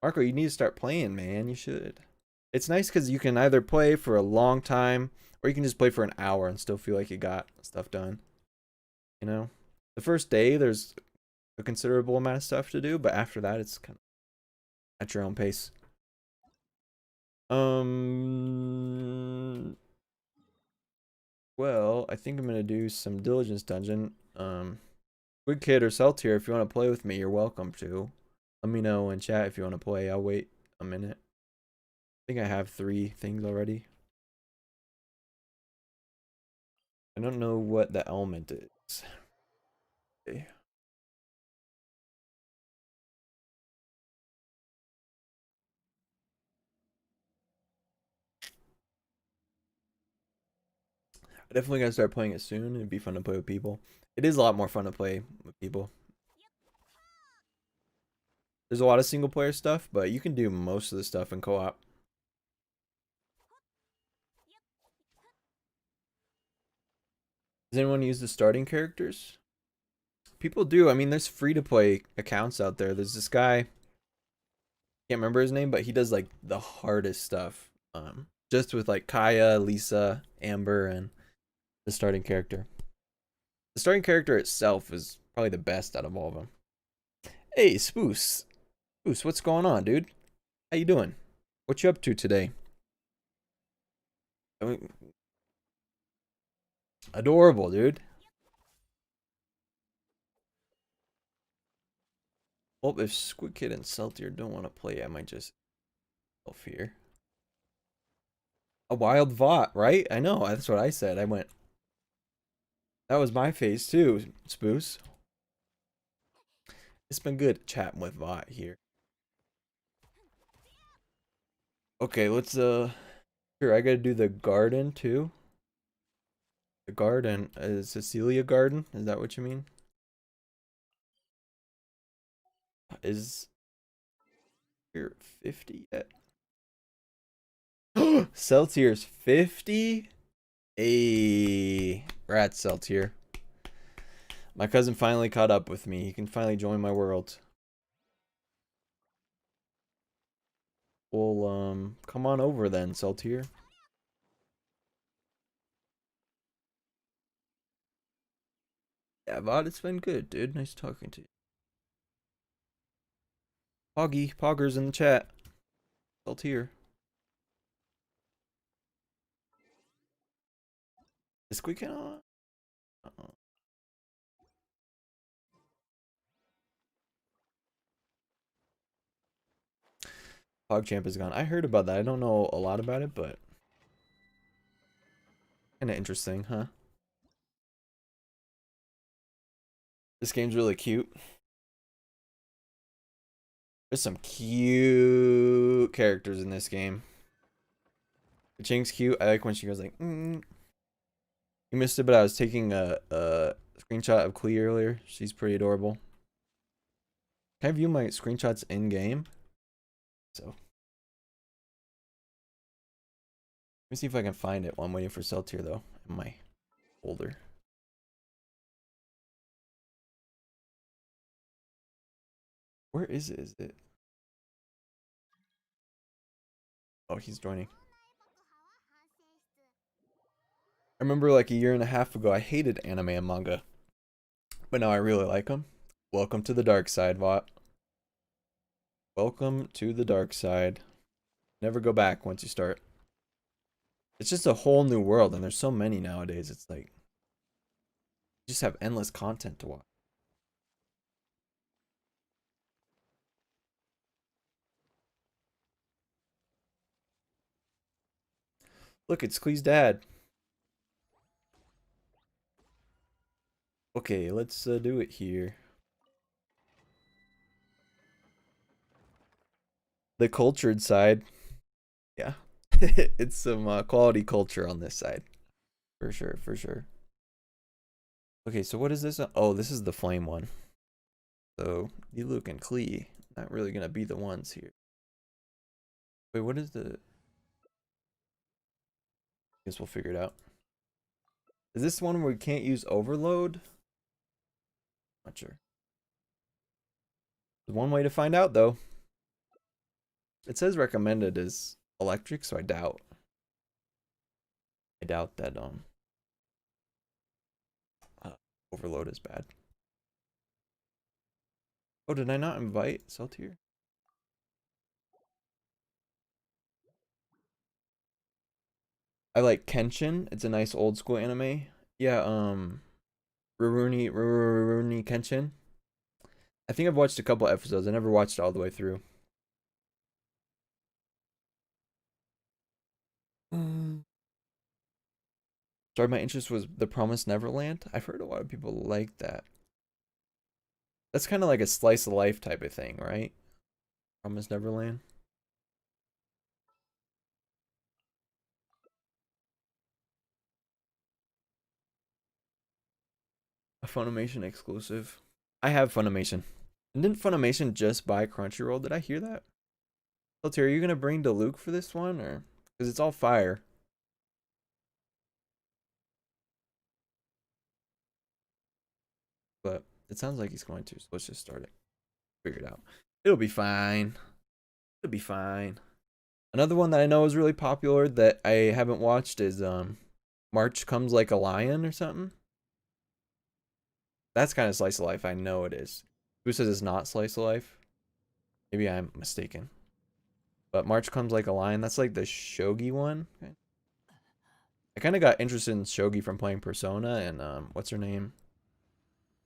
Marco, you need to start playing, man. You should. It's nice because you can either play for a long time or you can just play for an hour and still feel like you got stuff done. You know? The first day, there's a considerable amount of stuff to do, but after that, it's kind of at your own pace. Um, well, I think I'm gonna do some diligence dungeon. Good Kid or Celtier, if you want to play with me, you're welcome to. Let me know in chat if you want to play. I'll wait a minute. I think I have 3 things already. I don't know what the element is. Okay. I definitely gotta start playing it soon. It'd be fun to play with people. It is a lot more fun to play with people. There's a lot of single player stuff, but you can do most of the stuff in co-op. Does anyone use the starting characters? People do. I mean, there's free to play accounts out there. There's this guy, can't remember his name, but he does like the hardest stuff. Just with like Kaya, Lisa, Amber, and the starting character. The starting character itself is probably the best out of all of them. Hey, Spoos. Spoos, what's going on, dude? How you doing? What you up to today? I mean, adorable, dude. Well, if Squid Kid and Celtier don't want to play, I might just off here. A wild Vought, right? I know. That's what I said. I went. That was my face too, Spoos. It's been good chatting with Vought here. Okay, let's here I gotta do the garden too. The garden is Cecilia garden. Is that what you mean? Is here 50 yet? Celtier's 50. Hey, rats Celtier. My cousin finally caught up with me. He can finally join my world. Well, come on over then, Celtier. Yeah, Vod, it's been good, dude. Nice talking to you. Poggy, Poggers in the chat. Celtier. Is Squeak on? Uh-oh. PogChamp is gone. I heard about that. I don't know a lot about it, but kind of interesting, huh? This game's really cute. There's some cute characters in this game. Ching's cute. I like when she goes like, You missed it, but I was taking a screenshot of Klee earlier. She's pretty adorable. Can I view my screenshots in game? So, let me see if I can find it while I'm waiting for Celtier though in my folder. Where is it? Is it? Oh, he's joining. I remember like a year and a half ago, I hated anime and manga, but now I really like them. Welcome to the dark side, Vought. Welcome to the dark side. Never go back once you start. It's just a whole new world, and there's so many nowadays. It's like you just have endless content to watch. Look, it's Clee's dad. Okay, let's do it here. The cultured side. Yeah. It's some quality culture on this side. For sure, for sure. Okay, so what is this? Oh, this is the flame one. So, Luke and Klee, not really gonna be the ones here. Wait, what is the... Guess we'll figure it out. Is this one where we can't use overload? Not sure. There's one way to find out, though. It says recommended is electric, so I doubt. That overload is bad. Oh, did I not invite Saltier? I like Genshin. It's a nice old school anime. Yeah, Rurouni Kenshin. I think I've watched a couple episodes. I never watched it all the way through. Sorry, my interest was The Promised Neverland. I've heard a lot of people like that. That's kind of like a slice of life type of thing, right? Promised Neverland. A Funimation exclusive. I have Funimation. And didn't Funimation just buy Crunchyroll? Did I hear that? Saltier, are you gonna bring Luke for this one, or because it's all fire? But it sounds like he's going to, so let's just start it. Figure it out. It'll be fine. It'll be fine. Another one that I know is really popular that I haven't watched is March Comes Like a Lion or something. That's kind of slice of life. I know it is. Who says it's not slice of life? Maybe I'm mistaken. But March Comes Like a Lion, that's like the shogi one. Okay. I kind of got interested in shogi from playing Persona, and what's her name?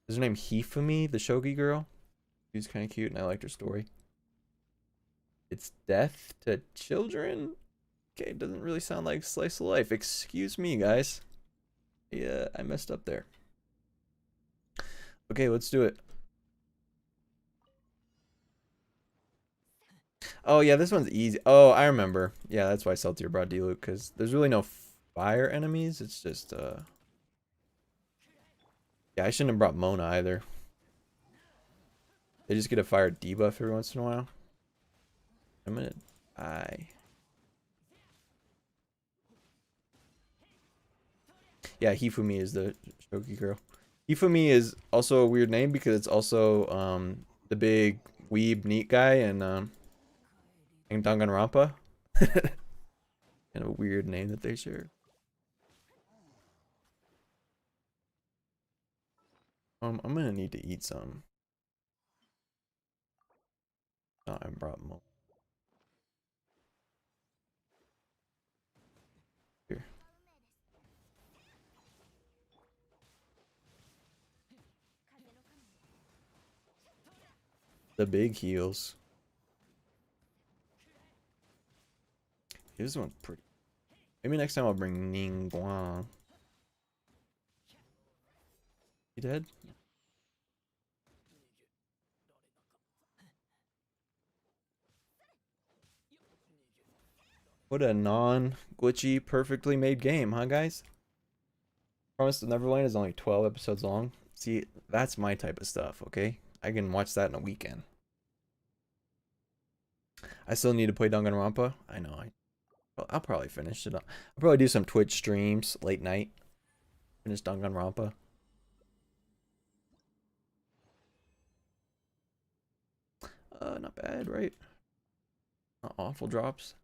Is her name Hifumi, the shogi girl? She's kind of cute, and I liked her story. It's death to children? Okay, it doesn't really sound like slice of life. Excuse me, guys. Yeah, I messed up there. Okay, let's do it. Oh, yeah, this one's easy. Oh, I remember. Yeah, that's why Saltier brought D-Luke, because there's really no fire enemies. It's just, yeah, I shouldn't have brought Mona either. They just get a fire debuff every once in a while. I'm gonna die. Yeah, Hifumi is the shogi girl. Hifumi is also a weird name because it's also the big weeb neat guy and Danganronpa. And a weird name that they share. I'm gonna need to eat some. Oh, I brought more. Here. The big heels. This one's pretty. Maybe next time I'll bring Ningguang. You dead? What a non-glitchy, perfectly made game, huh, guys? Promise Neverland is only 12 episodes long. See, that's my type of stuff, okay? I can watch that in a weekend. I still need to play Danganronpa. I know. I'll probably finish it. I'll probably do some Twitch streams late night. Finish Danganronpa. Not bad, right? Not awful drops.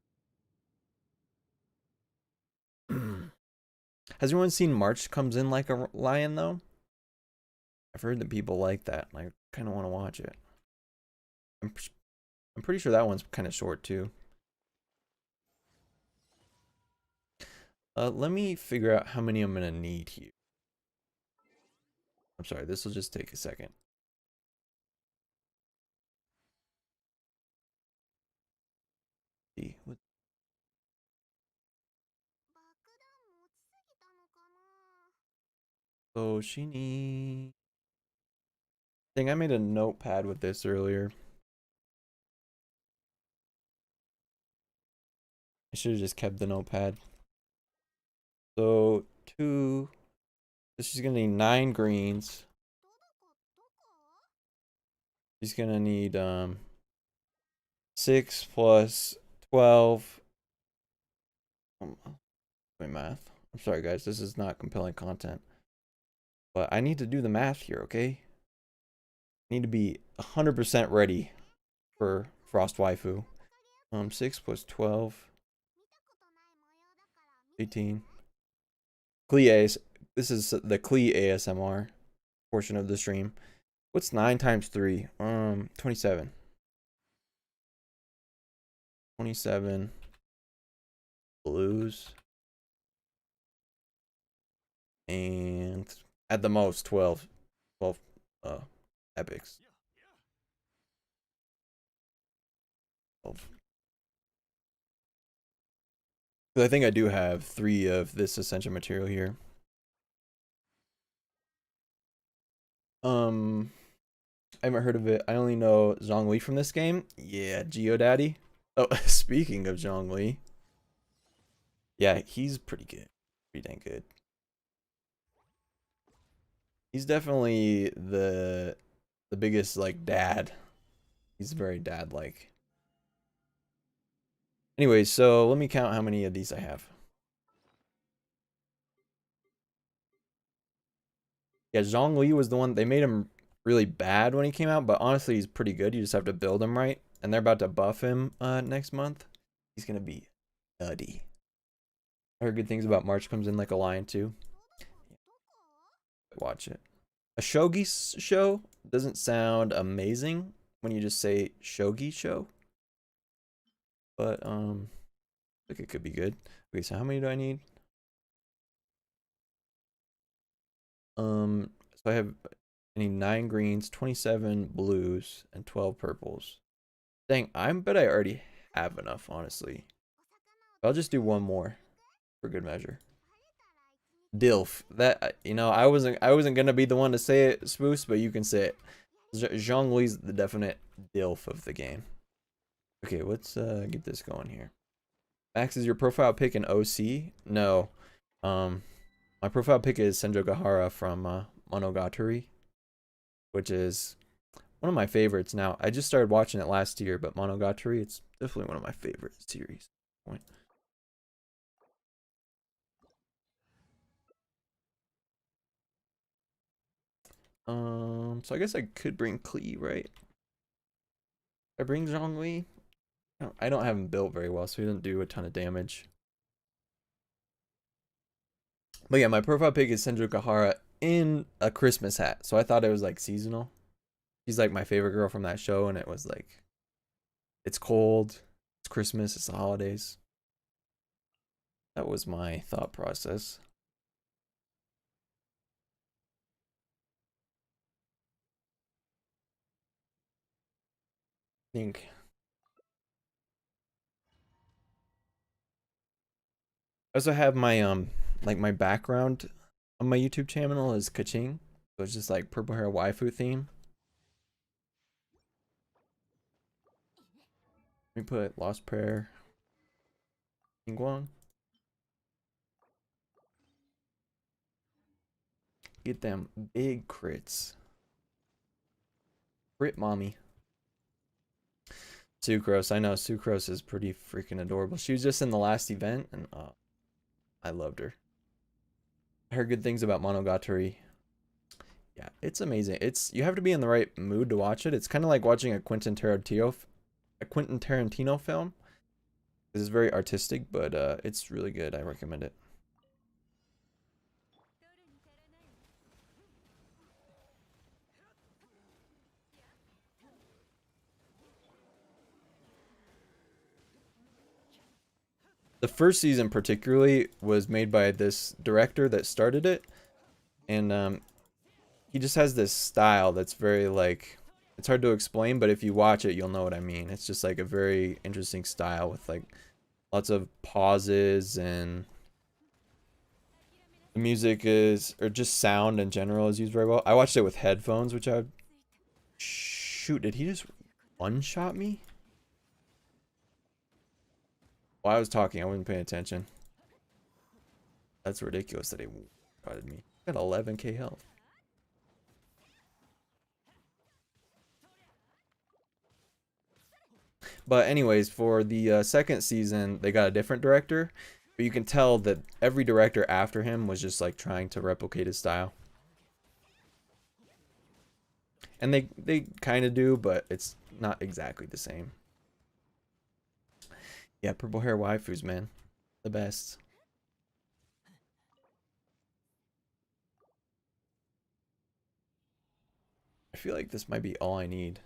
Has anyone seen March Comes In Like a Lion though? I've heard that people like that, and I kind of want to watch it. I'm pretty sure that one's kind of short too. Let me figure out how many I'm gonna need here. I'm sorry, this will just take a second. See what. So she needs. I think I made a notepad with this earlier. I should have just kept the notepad. So 2. So she's gonna need 9 greens. She's gonna need 6 plus 12. My math. I'm sorry guys, this is not compelling content. But I need to do the math here, okay? I need to be 100% ready for Frost Waifu. 6 plus 12. 18. Klee AS. This is the Klee ASMR portion of the stream. What's 9 times 3? 27. 27 blues. And at the most 12 epics. 12. I think I do have 3 of this ascension material here. I haven't heard of it. I only know Zhongli from this game. Yeah, Geodaddy. Oh, speaking of Zhongli. Yeah, he's pretty good. Pretty dang good. He's definitely the biggest like dad. He's very dad-like. Anyways, so let me count how many of these I have. Yeah, Zhongli was the one, they made him really bad when he came out, but honestly he's pretty good. You just have to build him right. And they're about to buff him next month. He's gonna be nutty. I heard good things about March comes in like a lion too. Watch it. A shogi show doesn't sound amazing when you just say shogi show. But I think it could be good. Okay, so how many do I need? So I need 9 greens, 27 blues, and 12 purples. Dang, I bet I already have enough, honestly. I'll just do one more for good measure. Dilf. That, you know, I wasn't gonna be the one to say it, Spoos, but you can say it. Zhongli's the definite Dilf of the game. Okay, let's get this going here. Max, is your profile pic an OC? No. My profile pic is Senjo Gahara from Monogatari, which is one of my favorites now. I just started watching it last year, but Monogatari, it's definitely one of my favorite series. So I guess I could bring Klee, right? I bring Zhongli. I don't have him built very well, so he doesn't do a ton of damage. But yeah, my profile pic is Senju Kahara in a Christmas hat, so I thought it was like seasonal. She's like my favorite girl from that show, and it was like, it's cold, it's Christmas, it's the holidays. That was my thought process. I think I also have my like my background on my YouTube channel is Kaching. So it's just like purple hair waifu theme. Let me put Lost Prayer. Ingguang. Get them big crits. Crit mommy. Sucrose. I know Sucrose is pretty freaking adorable. She was just in the last event and I loved her. I heard good things about Monogatari. Yeah, it's amazing. You have to be in the right mood to watch it. It's kind of like watching a Quentin Tarantino film. It's very artistic, but it's really good. I recommend it. The first season particularly was made by this director that started it, and he just has this style that's very like, it's hard to explain, but if you watch it, you'll know what I mean. It's just like a very interesting style with like lots of pauses, and the music is, or just sound in general is used very well. I watched it with headphones, which I, shoot, did he just one-shot me? While I was talking, I wasn't paying attention. That's ridiculous that he one-shotted me. I got 11k health. But anyways, for the second season, they got a different director. But you can tell that every director after him was just like trying to replicate his style. And they kind of do, but it's not exactly the same. Yeah, purple hair waifus, man. The best. I feel like this might be all I need.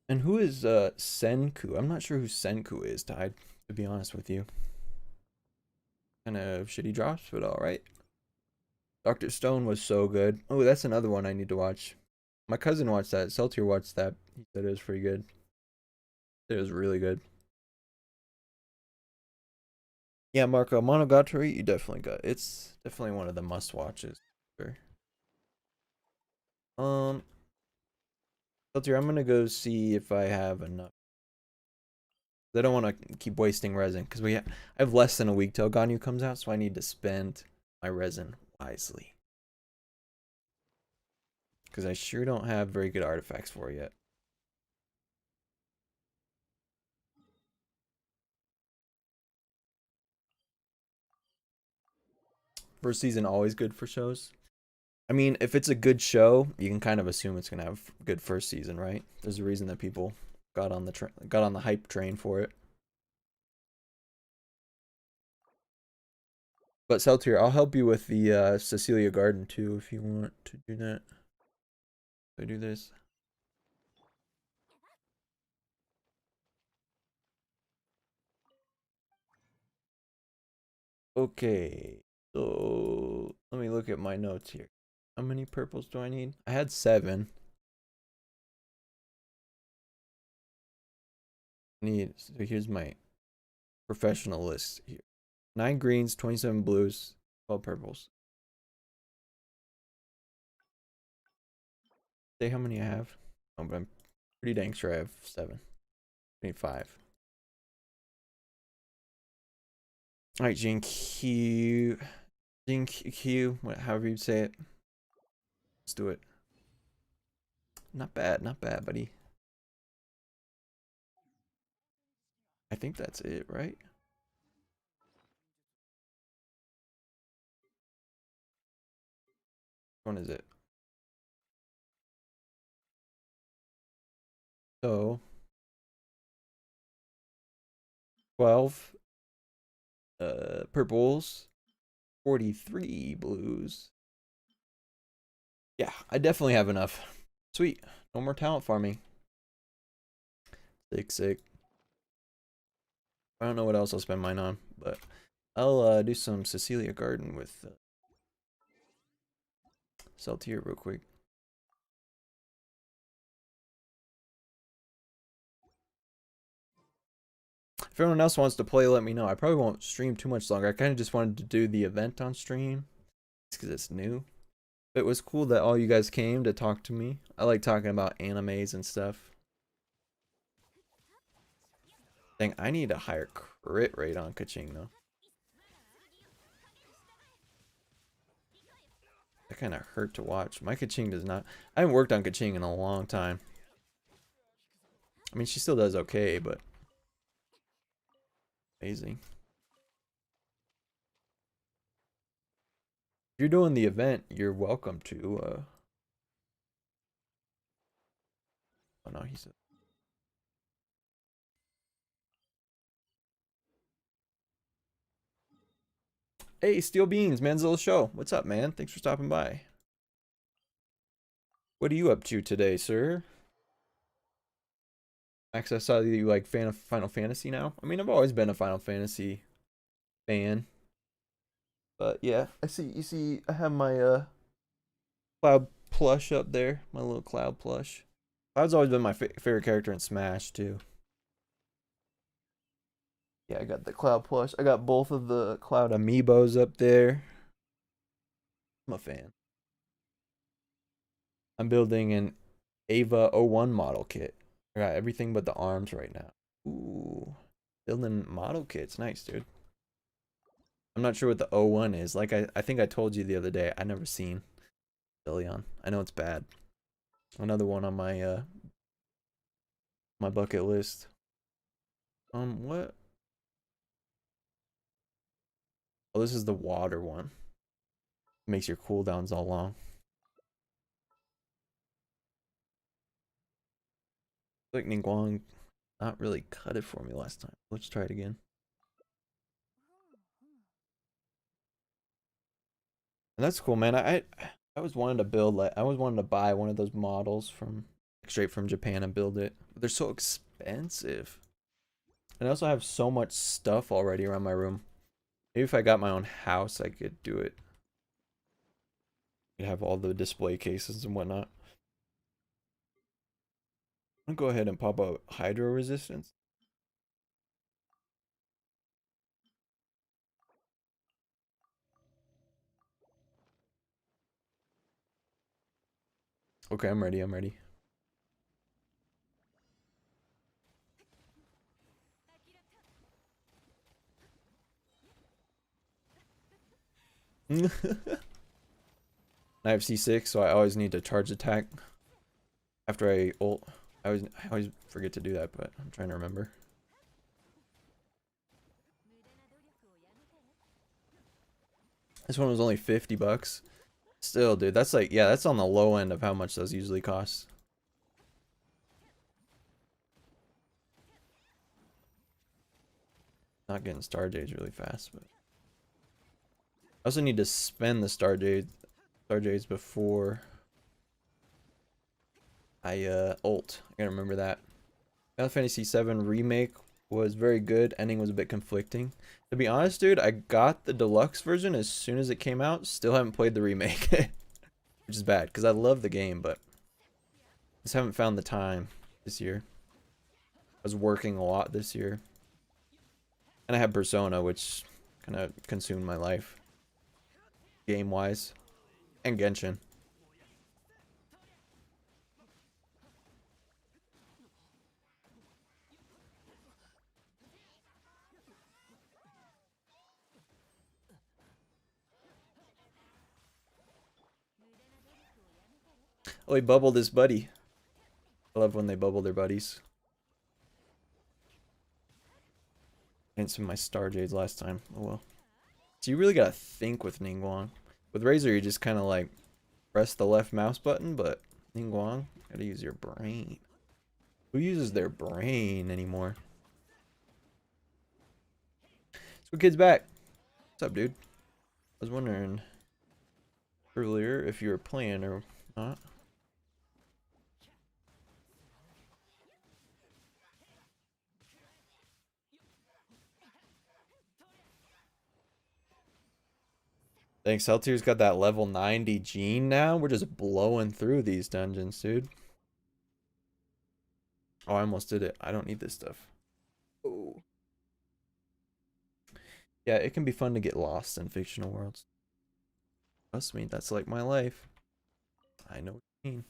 And who is Senku? I'm not sure who Senku is, to be honest with you. Kind of shitty drops, but alright. Dr. Stone was so good. Oh, that's another one I need to watch. My cousin watched that. Seltier watched that. He said it was pretty good. It was really good. Yeah, Marco, Monogatari, you definitely got. It's definitely one of the must watches. Sure. Seltier, I'm gonna go see if I have enough. I don't want to keep wasting resin because I have less than a week till Ganyu comes out, so I need to spend my resin wisely. Because I sure don't have very good artifacts for it yet. First season always good for shows. I mean, if it's a good show, you can kind of assume it's gonna have a good first season, right? There's a reason that people got on the hype train for it. But Seltier, I'll help you with the Cecilia Garden too if you want to do that. So I do this. Okay, so let me look at my notes here. How many purples do I need? I had 7. So here's my professional list here. 9 greens, 27 blues, 12 purples. Say how many I have. Oh, but I'm pretty dang sure I have 7. I need 5. Alright, Jinq. However you say it. Let's do it. Not bad, buddy. I think that's it, right? Which one is it? So 12 purples, 43 blues. Yeah, I definitely have enough. Sweet. No more talent farming. Sick. I don't know what else I'll spend mine on, but I'll do some Cecilia Garden with Seltier real quick. If everyone else wants to play, let me know. I probably won't stream too much longer. I kind of just wanted to do the event on stream because it's new. But it was cool that all you guys came to talk to me. I like talking about animes and stuff. Dang, I need a higher crit rate on Kaching though. That kind of hurt to watch. My Kaching does not. I haven't worked on Kaching in a long time. I mean, she still does okay, but amazing. If you're doing the event, you're welcome to. Oh no, he's. Hey, Steel Beans, Manzilla Show. What's up, man? Thanks for stopping by. What are you up to today, sir? Max, I saw that you like fan of Final Fantasy now. I mean, I've always been a Final Fantasy fan, but yeah, I see. You see, I have my Cloud plush up there, my little Cloud plush. Cloud's always been my favorite character in Smash too. Yeah, I got the Cloud plush. I got both of the Cloud amiibos up there. I'm a fan. I'm building an Ava 01 model kit. I got everything but the arms right now. Ooh, building model kits, nice, dude. I'm not sure what the 01 is. Like I think I told you the other day, I never seen Billion. I know it's bad. Another one on my my bucket list. What? Oh, this is the water one. Makes your cooldowns all long. Like Ningguang not really cut it for me last time. Let's try it again. And that's cool, man. I was wanting to build like I was wanting to buy one of those models from straight from Japan and build it. But they're so expensive. And I also have so much stuff already around my room. Maybe if I got my own house, I could do it. You'd have all the display cases and whatnot. I'm gonna go ahead and pop out Hydro Resistance. Okay, I'm ready. I'm ready. I have C6, so I always need to charge attack after I ult. I always forget to do that, but I'm trying to remember. This one was only 50 bucks. Still, dude, that's like, yeah, that's on the low end of how much those usually cost. Not getting Star Jades really fast, but I also need to spend the Star Jades before I ult. I gotta remember that. Final Fantasy VII Remake was very good. Ending was a bit conflicting. To be honest, dude, I got the deluxe version as soon as it came out. Still haven't played the remake, which is bad because I love the game, but just haven't found the time this year. I was working a lot this year, and I had Persona, which kind of consumed my life, game-wise, and Genshin. Oh, he bubbled his buddy. I love when they bubble their buddies. Against some of my Star Jades last time. Oh well. So you really gotta think with Ningguang. With Razor, you just kind of like press the left mouse button, but Ningguang, gotta use your brain. Who uses their brain anymore? So kid's back. What's up, dude? I was wondering earlier if you were playing or not. Thanks, Heltier's got that level 90 gene now. We're just blowing through these dungeons, dude. Oh, I almost did it. I don't need this stuff. Oh. Yeah, it can be fun to get lost in fictional worlds. Trust me, that's like my life. I know what you mean.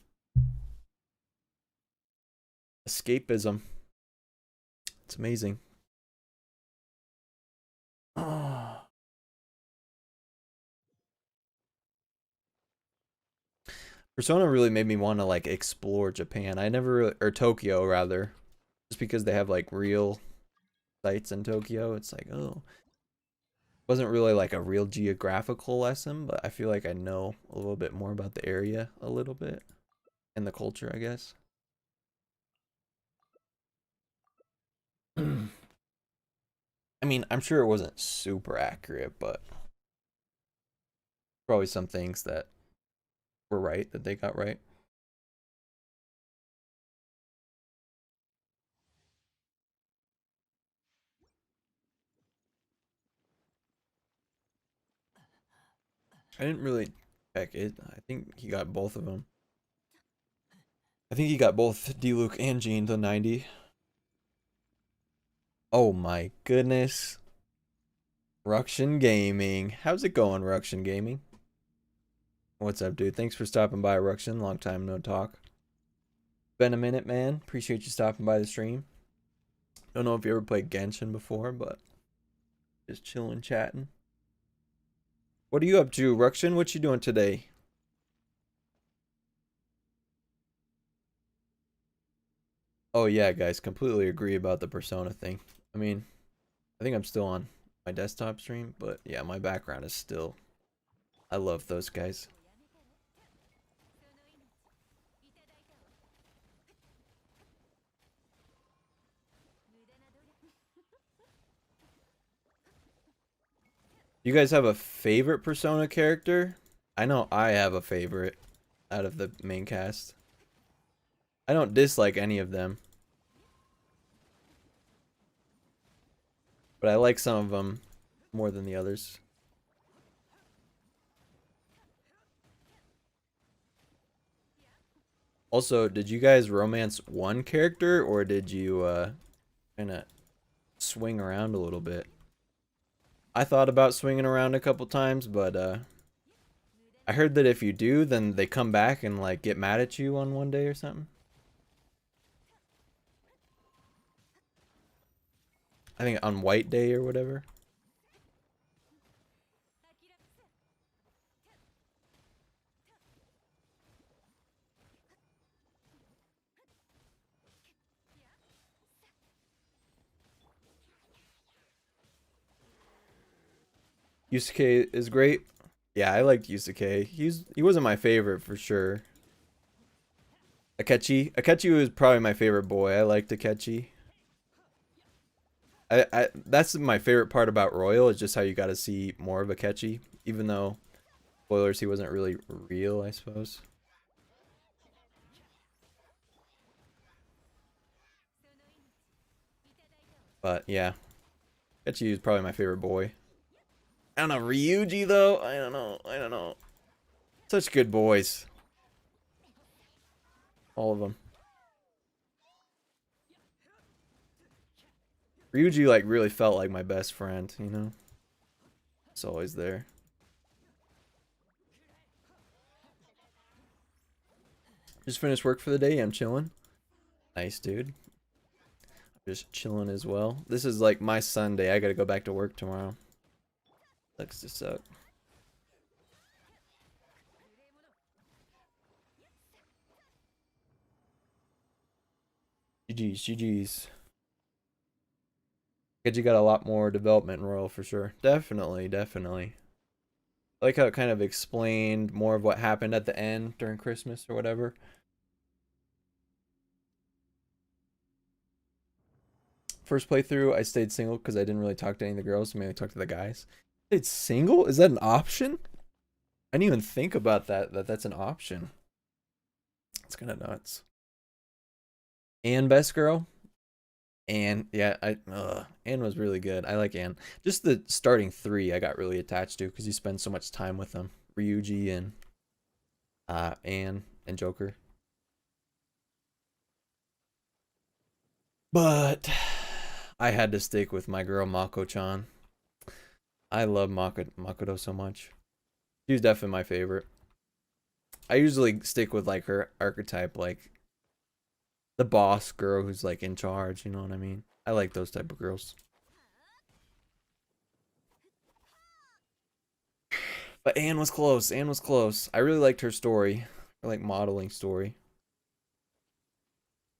Escapism. It's amazing. Oh. Persona really made me want to like explore Japan. I never really, or Tokyo rather, just because they have like real sites in Tokyo. It's like, oh, wasn't really like a real geographical lesson, but I feel like I know a little bit more about the area a little bit and the culture, I guess. I mean, I'm sure it wasn't super accurate, but probably some things that were right that they got right. I didn't really check it. I think he got both of them. I think he got both D-Luke and Jean to 90. Oh my goodness. Ruction Gaming. How's it going, Ruction Gaming? What's up, dude? Thanks for stopping by, Ruction. Long time no talk. Been a minute, man. Appreciate you stopping by the stream. Don't know if you ever played Genshin before, but just chilling, chatting. What are you up to, Ruction? What you doing today? Oh yeah, guys, completely agree about the Persona thing. I mean, I think I'm still on my desktop stream, but yeah, my background is still... I love those guys. You guys have a favorite Persona character? I know I have a favorite out of the main cast. I don't dislike any of them, but I like some of them more than the others. Also, did you guys romance one character, or did you kind of swing around a little bit? I thought about swinging around a couple times, but I heard that if you do, then they come back and like get mad at you on one day or something. I think on White Day or whatever. Yusuke is great. Yeah, I liked Yusuke. He wasn't my favorite for sure. Akechi was probably my favorite boy. I liked Akechi. I that's my favorite part about Royal is just how you got to see more of Akechi, even though spoilers, he wasn't really real, I suppose. But yeah, Akechi is probably my favorite boy. I don't know, Ryuji though. I don't know. I don't know. Such good boys, all of them. Ryuji like really felt like my best friend, you know. It's always there. Just finished work for the day. I'm chilling. Nice, dude. Just chilling as well. This is like my Sunday. I gotta go back to work tomorrow. Sucks to suck. GG's, GG's. Because you got a lot more development in Royal for sure. Definitely, definitely. I like how it kind of explained more of what happened at the end during Christmas or whatever. First playthrough, I stayed single because I didn't really talk to any of the girls, so mainly talked to the guys. It's single? Is that an option? I didn't even think about that's an option. It's kind of nuts. And best girl? Anne, yeah, Anne was really good. I like Anne. Just the starting three I got really attached to because you spend so much time with them. Ryuji and Anne and Joker. But I had to stick with my girl Mako-chan. I love Makoto so much. She's definitely my favorite. I usually stick with like her archetype, like the boss girl who's like in charge, you know what I mean? I like those type of girls. But Anne was close. Anne was close. I really liked her story. Her like modeling story.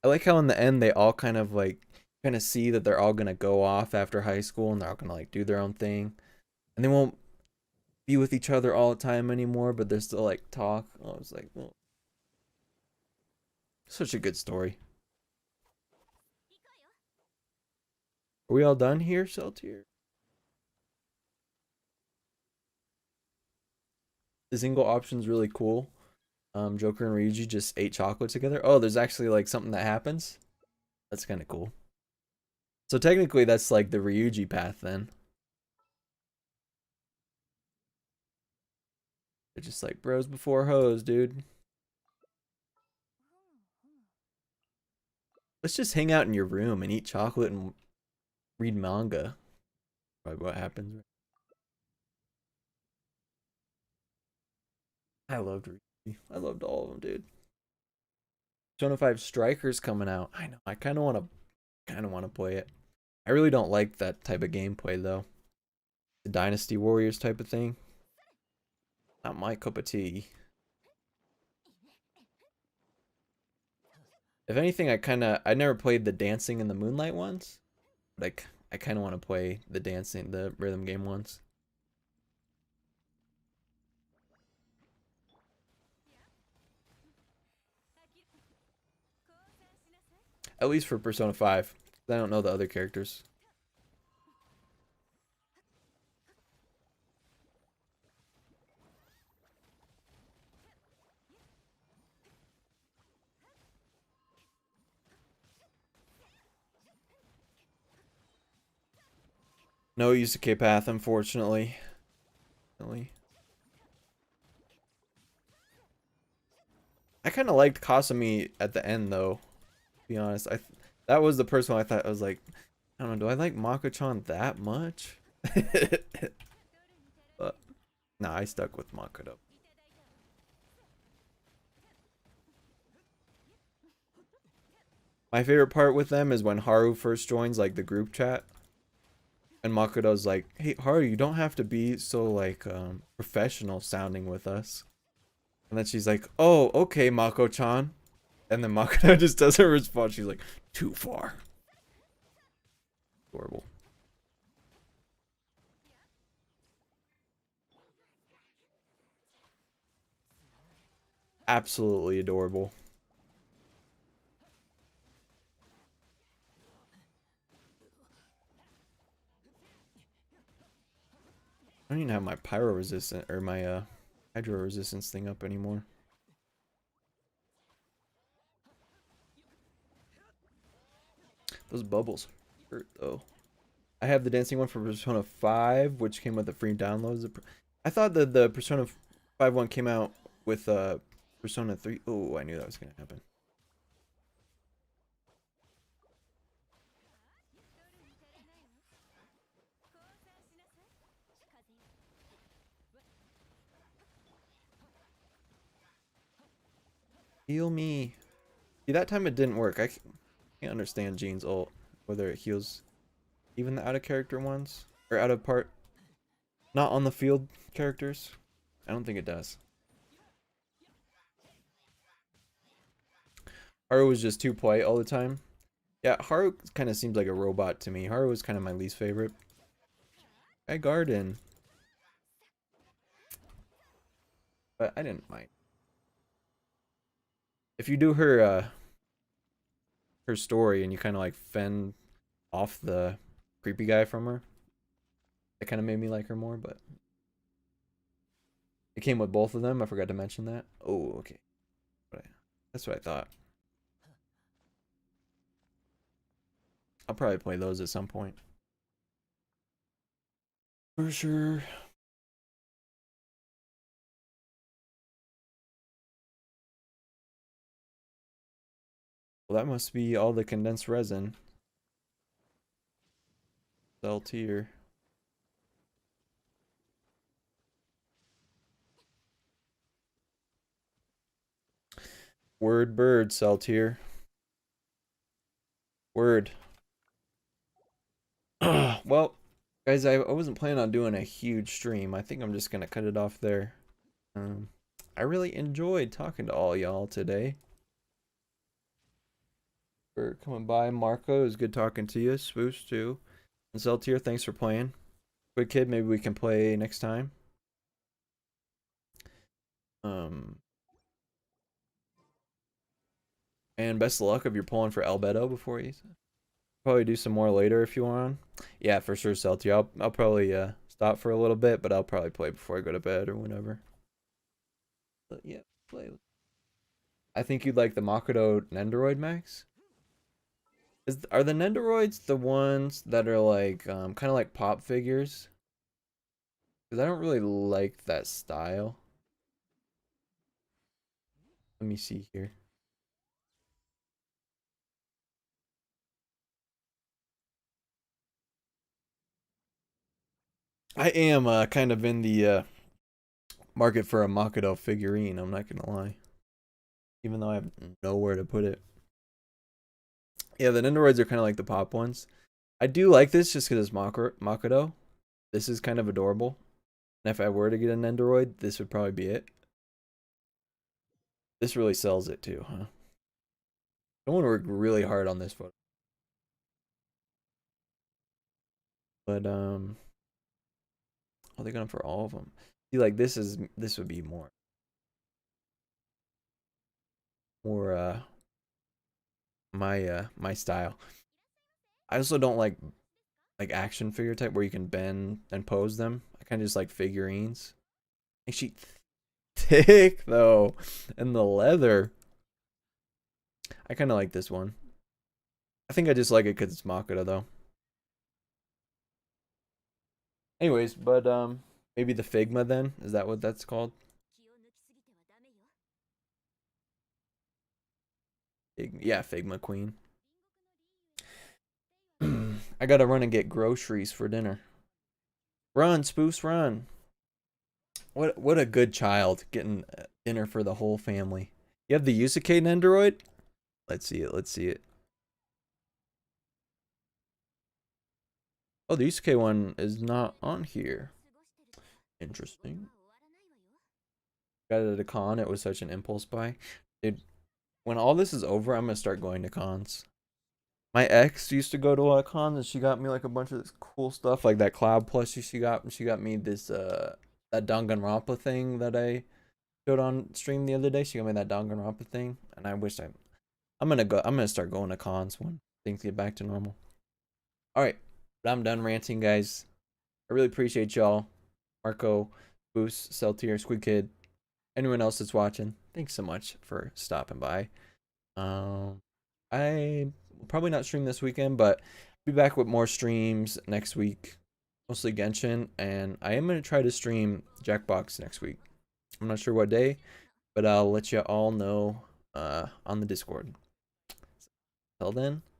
I like how in the end they all kind of like see that they're all gonna go off after high school and they're all gonna like do their own thing. And they won't be with each other all the time anymore, but they're still like talk. I was like, well, such a good story. Are we all done here, Celtier? The single option's really cool. Joker and Ryuji just ate chocolate together. Oh, there's actually like something that happens. That's kind of cool. So technically, that's like the Ryuji path then. They're just like bros before hoes, dude. Let's just hang out in your room and eat chocolate and read manga. Probably what happens. I loved Ruby. I loved all of them, dude. Persona 5 Strikers coming out. I know. I kind of want to play it. I really don't like that type of gameplay though. The Dynasty Warriors type of thing. Not my cup of tea. If anything, I never played the Dancing in the Moonlight ones. Like I kind of want to play the rhythm game ones. At least for Persona 5. I don't know the other characters. No Yusuke path, unfortunately. I kind of liked Kasumi at the end, though. To be honest, that was the person I thought I was like, I don't know, do I like Mako-chan that much? But nah, I stuck with Makoto. My favorite part with them is when Haru first joins like the group chat, and Makoto's like, "Hey Haru, you don't have to be so like professional sounding with us." And then she's like, "Oh, okay, Mako-chan." And then Makoto just doesn't respond. She's like, "Too far." Adorable. Absolutely adorable. I don't even have my pyro resistant or my hydro resistance thing up anymore. Those bubbles hurt though. I have the dancing one for Persona 5, which came with the free downloads. I thought that the Persona 5 one came out with Persona 3. Oh, I knew that was gonna happen. Heal me. See, that time it didn't work. I can't understand Jean's ult, whether it heals even the out of character ones or out of part, not on the field characters. I don't think it does. Haru was just too polite all the time. Yeah, Haru kind of seems like a robot to me. Haru was kind of my least favorite. I garden, but I didn't mind. If you do her story and you kind of like fend off the creepy guy from her, it kind of made me like her more. But it came with both of them. I forgot to mention that. Oh, okay. That's what I thought. I'll probably play those at some point. For sure. Well, that must be all the condensed resin. Cell tier. Word bird cell tier. Word. Well, guys, I wasn't planning on doing a huge stream. I think I'm just gonna cut it off there. I really enjoyed talking to all y'all today. For coming by, Marco. It was good talking to you. Swoosh too. And Zeltier, thanks for playing. Quick Kid, maybe we can play next time. And best of luck if you're pulling for Albedo before you. Probably do some more later if you want. Yeah, for sure, Celtier. I'll probably stop for a little bit, but I'll probably play before I go to bed or whenever. But yeah, play. I think you'd like the Makoto Nendoroid Max. Are the Nendoroids the ones that are like kind of like pop figures? Because I don't really like that style. Let me see here. I am kind of in the market for a Makoto figurine. I'm not gonna lie, even though I have nowhere to put it. Yeah, the Nendoroids are kind of like the pop ones. I do like this just because it's Makoto. This is kind of adorable. And if I were to get a Nendoroid, this would probably be it. This really sells it too, huh? Someone worked really hard on this photo. But oh, they're going for all of them. See, like this would be more my style. I also don't like action figure type where you can bend and pose them. I kind of just like figurines. And she thick though, and the leather. I kind of like this one. I think I just like it because it's Makoto though. Anyways, but maybe the Figma then? Is that what that's called? Yeah, Figma Queen. I gotta run and get groceries for dinner. Run, Spoos, run. What a good child getting dinner for the whole family. You have the Yusuke Nendoroid? Let's see it. Let's see it. Oh, the Yusuke one is not on here. Interesting. Got it at a con. It was such an impulse buy. Dude, when all this is over, I'm gonna start going to cons. My ex used to go to a con and she got me like a bunch of this cool stuff, like that cloud plushie she got me this that Danganronpa thing that I showed on stream the other day. She got me that Danganronpa thing, and I wish I'm gonna start going to cons when things get back to normal. All right, but I'm done ranting, guys. I really appreciate y'all, Marco, Boost, Celtier, Squid Kid, anyone else that's watching. Thanks so much for stopping by. I will probably not stream this weekend, but be back with more streams next week, mostly Genshin, and I am gonna try to stream Jackbox next week. I'm not sure what day, but I'll let you all know on the Discord. Till then.